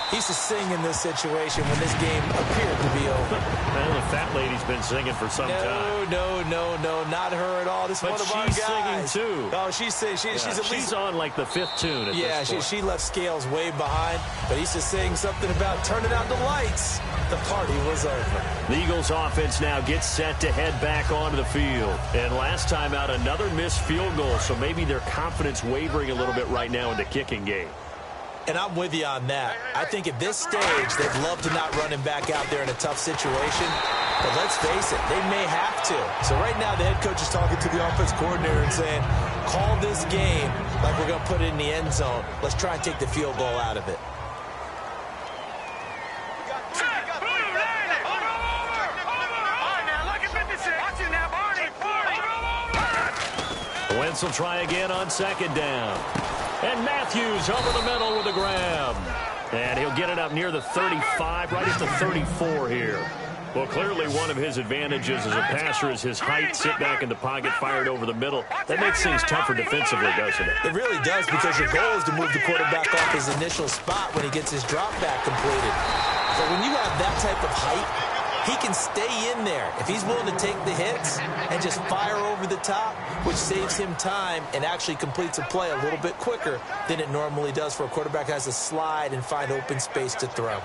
he used to sing in this situation when this game appeared to be over. Well, the fat lady's been singing for some time. No, not her at all. This is one of our guys. She's singing too. Oh, she's singing. She's on like the 5th tune at this point. She left Scales way behind, but he used to sing something about turning out the lights. The party was over. The Eagles offense now gets set to head back onto the field. And last time out, another missed field goal, so maybe their confidence wavering a little bit right now in the kicking game. And I'm with you on that. I think at this stage, they'd love to not run him back out there in a tough situation. But let's face it, they may have to. So right now, the head coach is talking to the offense coordinator and saying, call this game like we're going to put it in the end zone. Let's try and take the field goal out of it. Wentz will try again on second down. And Matthews over the middle with a grab. And he'll get it up near the 35, right at the 34 here. Well, clearly one of his advantages as a passer is his height, sit back in the pocket, fired over the middle. That makes things tougher defensively, doesn't it? It really does, because your goal is to move the quarterback off his initial spot when he gets his drop back completed. So when you have that type of height, he can stay in there if he's willing to take the hits and just fire over the top, which saves him time and actually completes a play a little bit quicker than it normally does for a quarterback who has to slide and find open space to throw.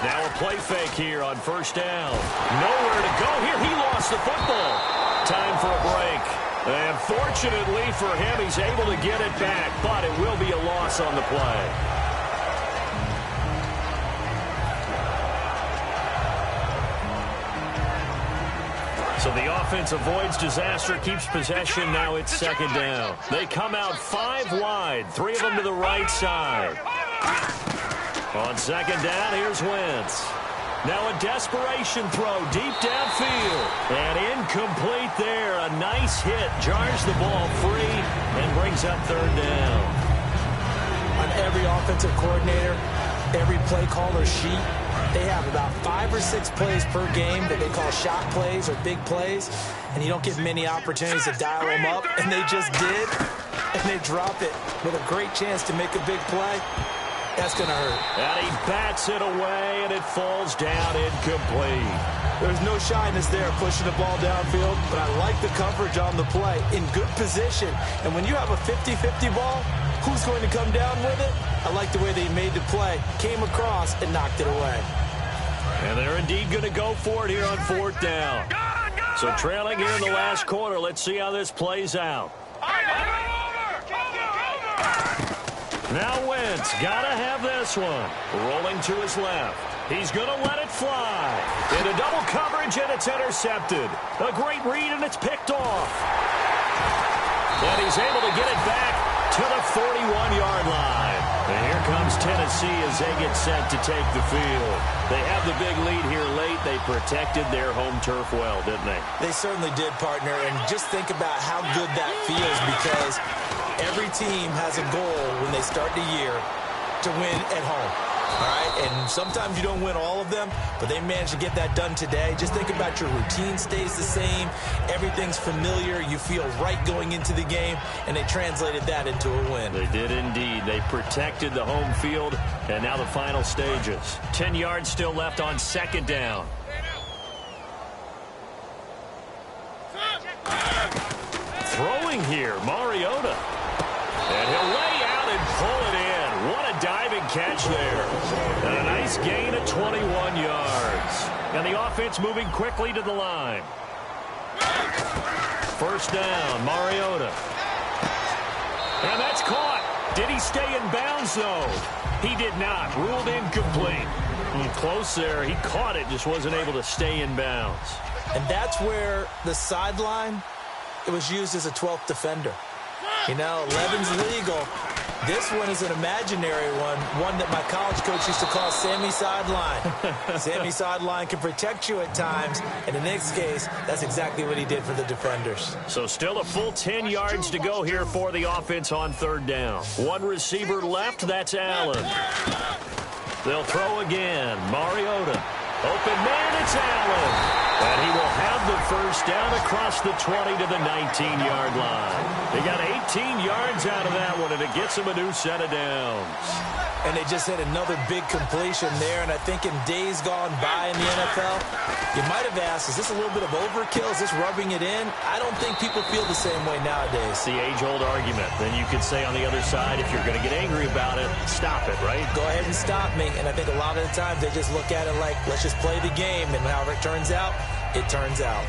Now a play fake here on first down. Nowhere to go here. He lost the football. Time for a break. And fortunately for him, he's able to get it back, but it will be a loss on the play. So the offense avoids disaster, keeps possession. Now it's second down. They come out 5 wide, 3 of them to the right side. On second down, here's Wentz. Now a desperation throw deep downfield. And incomplete there. A nice hit. Jars the ball free and brings up third down. On every offensive coordinator, every play caller sheet, they have about 5 or 6 plays per game that they call shot plays or big plays, and you don't get many opportunities to dial them up, and they just did, and they drop it with a great chance to make a big play. That's going to hurt. And he bats it away, and it falls down incomplete. There's no shyness there pushing the ball downfield, but I like the coverage on the play. In good position, and when you have a 50-50 ball, who's going to come down with it? I like the way they made the play, came across, and knocked it away. And they're indeed going to go for it here on fourth down. So trailing here in the last quarter, let's see how this plays out. Now Wentz, gotta have this one. Rolling to his left. He's going to let it fly. Into double coverage, and it's intercepted. A great read, and it's picked off. And he's able to get it back to the 41-yard line. And here comes Tennessee as they get set to take the field. They have the big lead here late. They protected their home turf well, didn't they? They certainly did, partner. And just think about how good that feels, because every team has a goal when they start the year to win at home. All right, and sometimes you don't win all of them, but they managed to get that done today. Just think about your routine stays the same. Everything's familiar. You feel right going into the game, and they translated that into a win. They did indeed. They protected the home field, and now the final stages. 10 yards still left on second down. Throwing here, Mariota. And he'll lay out and pull it in. What a diving catch there. And a nice gain of 21 yards. And the offense moving quickly to the line. First down, Mariota. And that's caught. Did he stay in bounds, though? He did not. Ruled incomplete. Close there. He caught it, just wasn't able to stay in bounds. And that's where the sideline, it was used as a 12th defender. You know, 11's legal. This one is an imaginary one that my college coach used to call Sammy Sideline. Sammy Sideline can protect you at times, and in this case, that's exactly what he did for the defenders. So still a full 10 yards to go here for the offense on third down. One receiver left, that's Allen. They'll throw again, Mariota. Open man, it's Allen. And he will have the first down across the 20 to the 19-yard line. They got 18 yards out of that one, and it gets him a new set of downs. And they just had another big completion there, and I think in days gone by in the NFL, you might have asked, is this a little bit of overkill? Is this rubbing it in? I don't think people feel the same way nowadays. It's the age-old argument. Then you could say on the other side, if you're going to get angry about it, stop it, right? Go ahead and stop me. And I think a lot of the times they just look at it like, let's just play the game, and however it turns out, it turns out.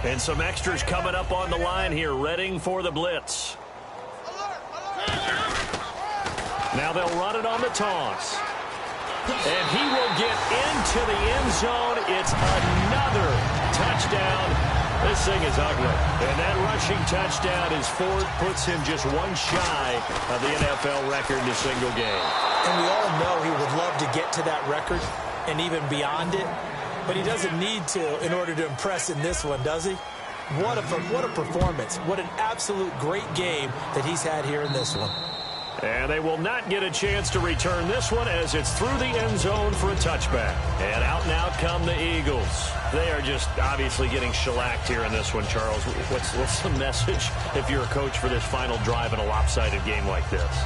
And some extras coming up on the line here, readying for the blitz. Now they'll run it on the toss. And he will get into the end zone. It's another touchdown. This thing is ugly. And that rushing touchdown is fourth, puts him just one shy of the NFL record in a single game. And we all know he would love to get to that record and even beyond it. But he doesn't need to in order to impress in this one, does he? What a performance. What an absolute great game that he's had here in this one. And they will not get a chance to return this one as it's through the end zone for a touchback. And out come the Eagles. They are just obviously getting shellacked here in this one, Charles. What's the message if you're a coach for this final drive in a lopsided game like this?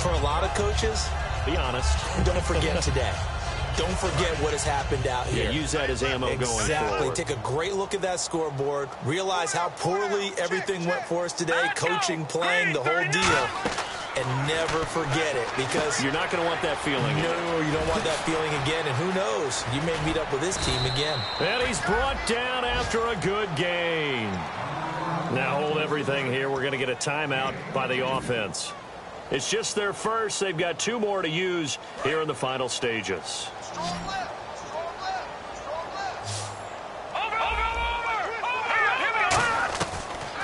For a lot of coaches, be honest. Don't forget today. Don't forget what has happened out here. Yeah, use that as ammo going forward. Exactly. Take a great look at that scoreboard. Realize how poorly everything went for us today. Coaching, playing, the whole deal. And never forget it, because you're not going to want that feeling. No, you don't want that feeling again. And who knows? You may meet up with this team again. And he's brought down after a good gain. Now hold everything here. We're going to get a timeout by the offense. It's just their first. They've got two more to use here in the final stages.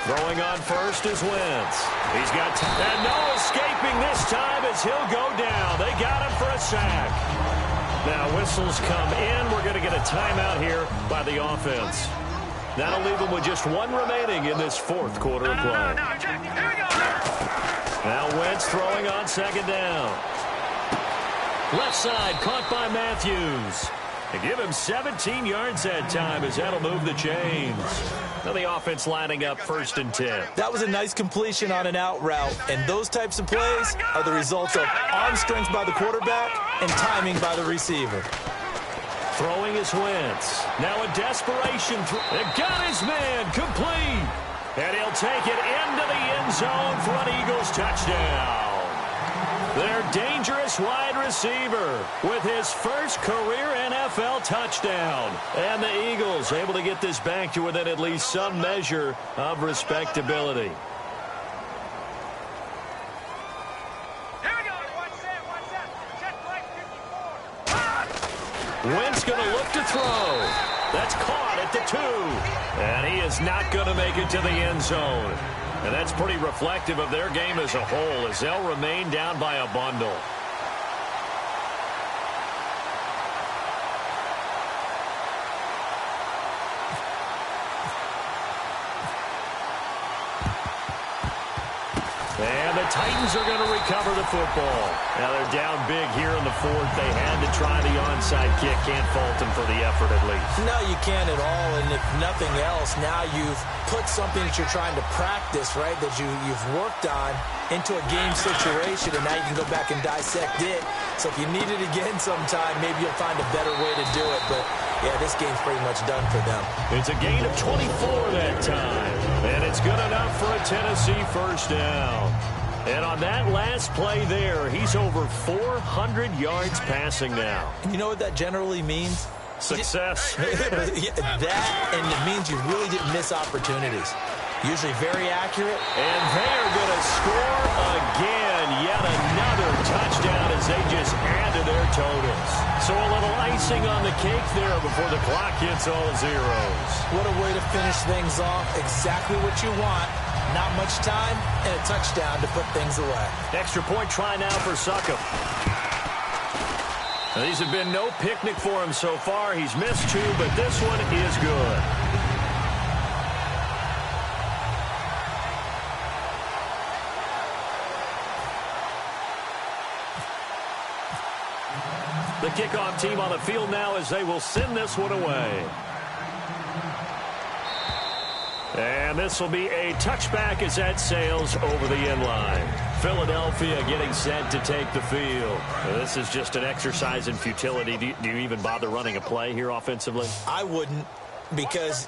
Throwing on first is Wentz. He's got and no escaping this time as he'll go down. They got him for a sack. Now whistles come in. We're going to get a timeout here by the offense. That'll leave them with just one remaining in this fourth quarter of play. Now Wentz throwing on second down. Left side caught by Matthews. They give him 17 yards that time as that'll move the chains. Now the offense lining up first and 10. That was a nice completion on an out route, and those types of plays are the results of arm strength by the quarterback and timing by the receiver. Throwing is Wentz. Now a desperation throw. Got his man complete. And he'll take it into the end zone for an Eagles touchdown. Their dangerous wide receiver with his first career NFL touchdown. And the Eagles able to get this back to within at least some measure of respectability. Wentz going to look to throw. That's caught at the 2. And he is not going to make it to the end zone. And that's pretty reflective of their game as a whole, as they'll remain down by a bundle. And the Titans are going to recover the football. Now they're down big here in the 4th. They had to try the onside kick. Can't fault them for the effort at least. No, you can't at all. And if nothing else, now you've put something that you're trying to practice, right, that you've worked on into a game situation, and now you can go back and dissect it. So if you need it again sometime, maybe you'll find a better way to do it. But, yeah, this game's pretty much done for them. It's a gain of 24 that time. And it's good enough for a Tennessee first down. And on that last play there, he's over 400 yards passing now. And you know what that generally means? Success. That, and it means you really didn't miss opportunities. Usually very accurate. And they are going to score again. Yet another touchdown as they just add to their totals. So a little icing on the cake there before the clock hits all zeros. What a way to finish things off. Exactly what you want. Not much time and a touchdown to put things away. Extra point try now for Succop. Now, these have been no picnic for him so far. He's missed 2, but this one is good. The kickoff team on the field now as they will send this one away. And this will be a touchback as that sails over the end line. Philadelphia getting set to take the field. This is just an exercise in futility. Do you even bother running a play here offensively? I wouldn't, because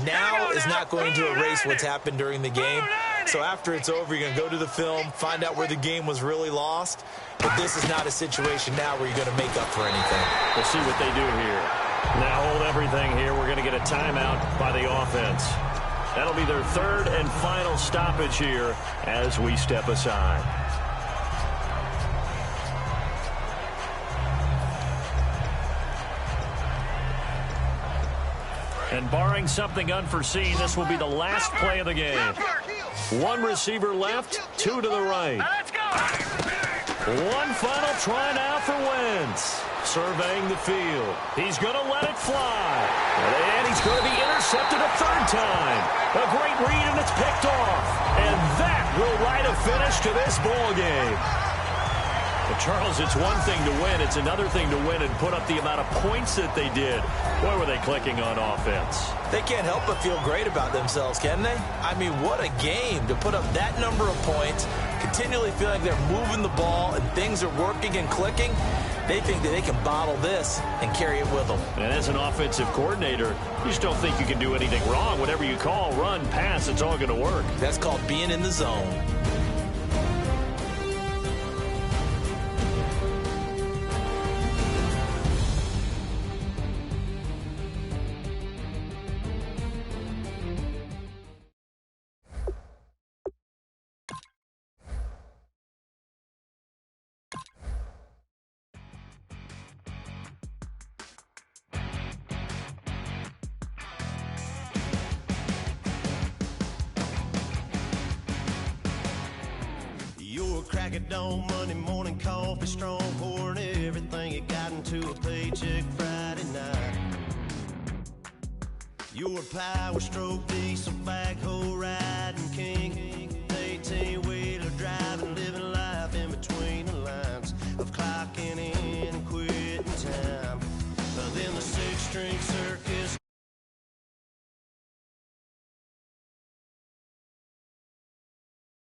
now is not going to erase what's happened during the game. So after it's over, you're going to go to the film, find out where the game was really lost. But this is not a situation now where you're going to make up for anything. We'll see what they do here. Now hold everything here. We're going to get a timeout by the offense. That'll be their 3rd and final stoppage here as we step aside. And barring something unforeseen, this will be the last play of the game. 1 receiver left, 2 to the right. Let's go. 1 final try now for Wentz. Surveying the field. He's going to let it fly. And he's going to be intercepted a 3rd time. A great read, and it's picked off. And that will write a finish to this ball game. But Charles, it's one thing to win. It's another thing to win and put up the amount of points that they did. Boy, were they clicking on offense. They can't help but feel great about themselves, can they? I mean, what a game to put up that number of points, continually feel like they're moving the ball and things are working and clicking. They think that they can bottle this and carry it with them. And as an offensive coordinator, you just don't think you can do anything wrong. Whatever you call, run, pass, it's all going to work. That's called being in the zone. Crack of dawn, Monday morning coffee, strong pouring everything you got into a paycheck Friday night. Your power stroke, diesel backhoe riding king, 18-wheeler driving, living life in between the lines of clocking in and quitting time. Then the 6-string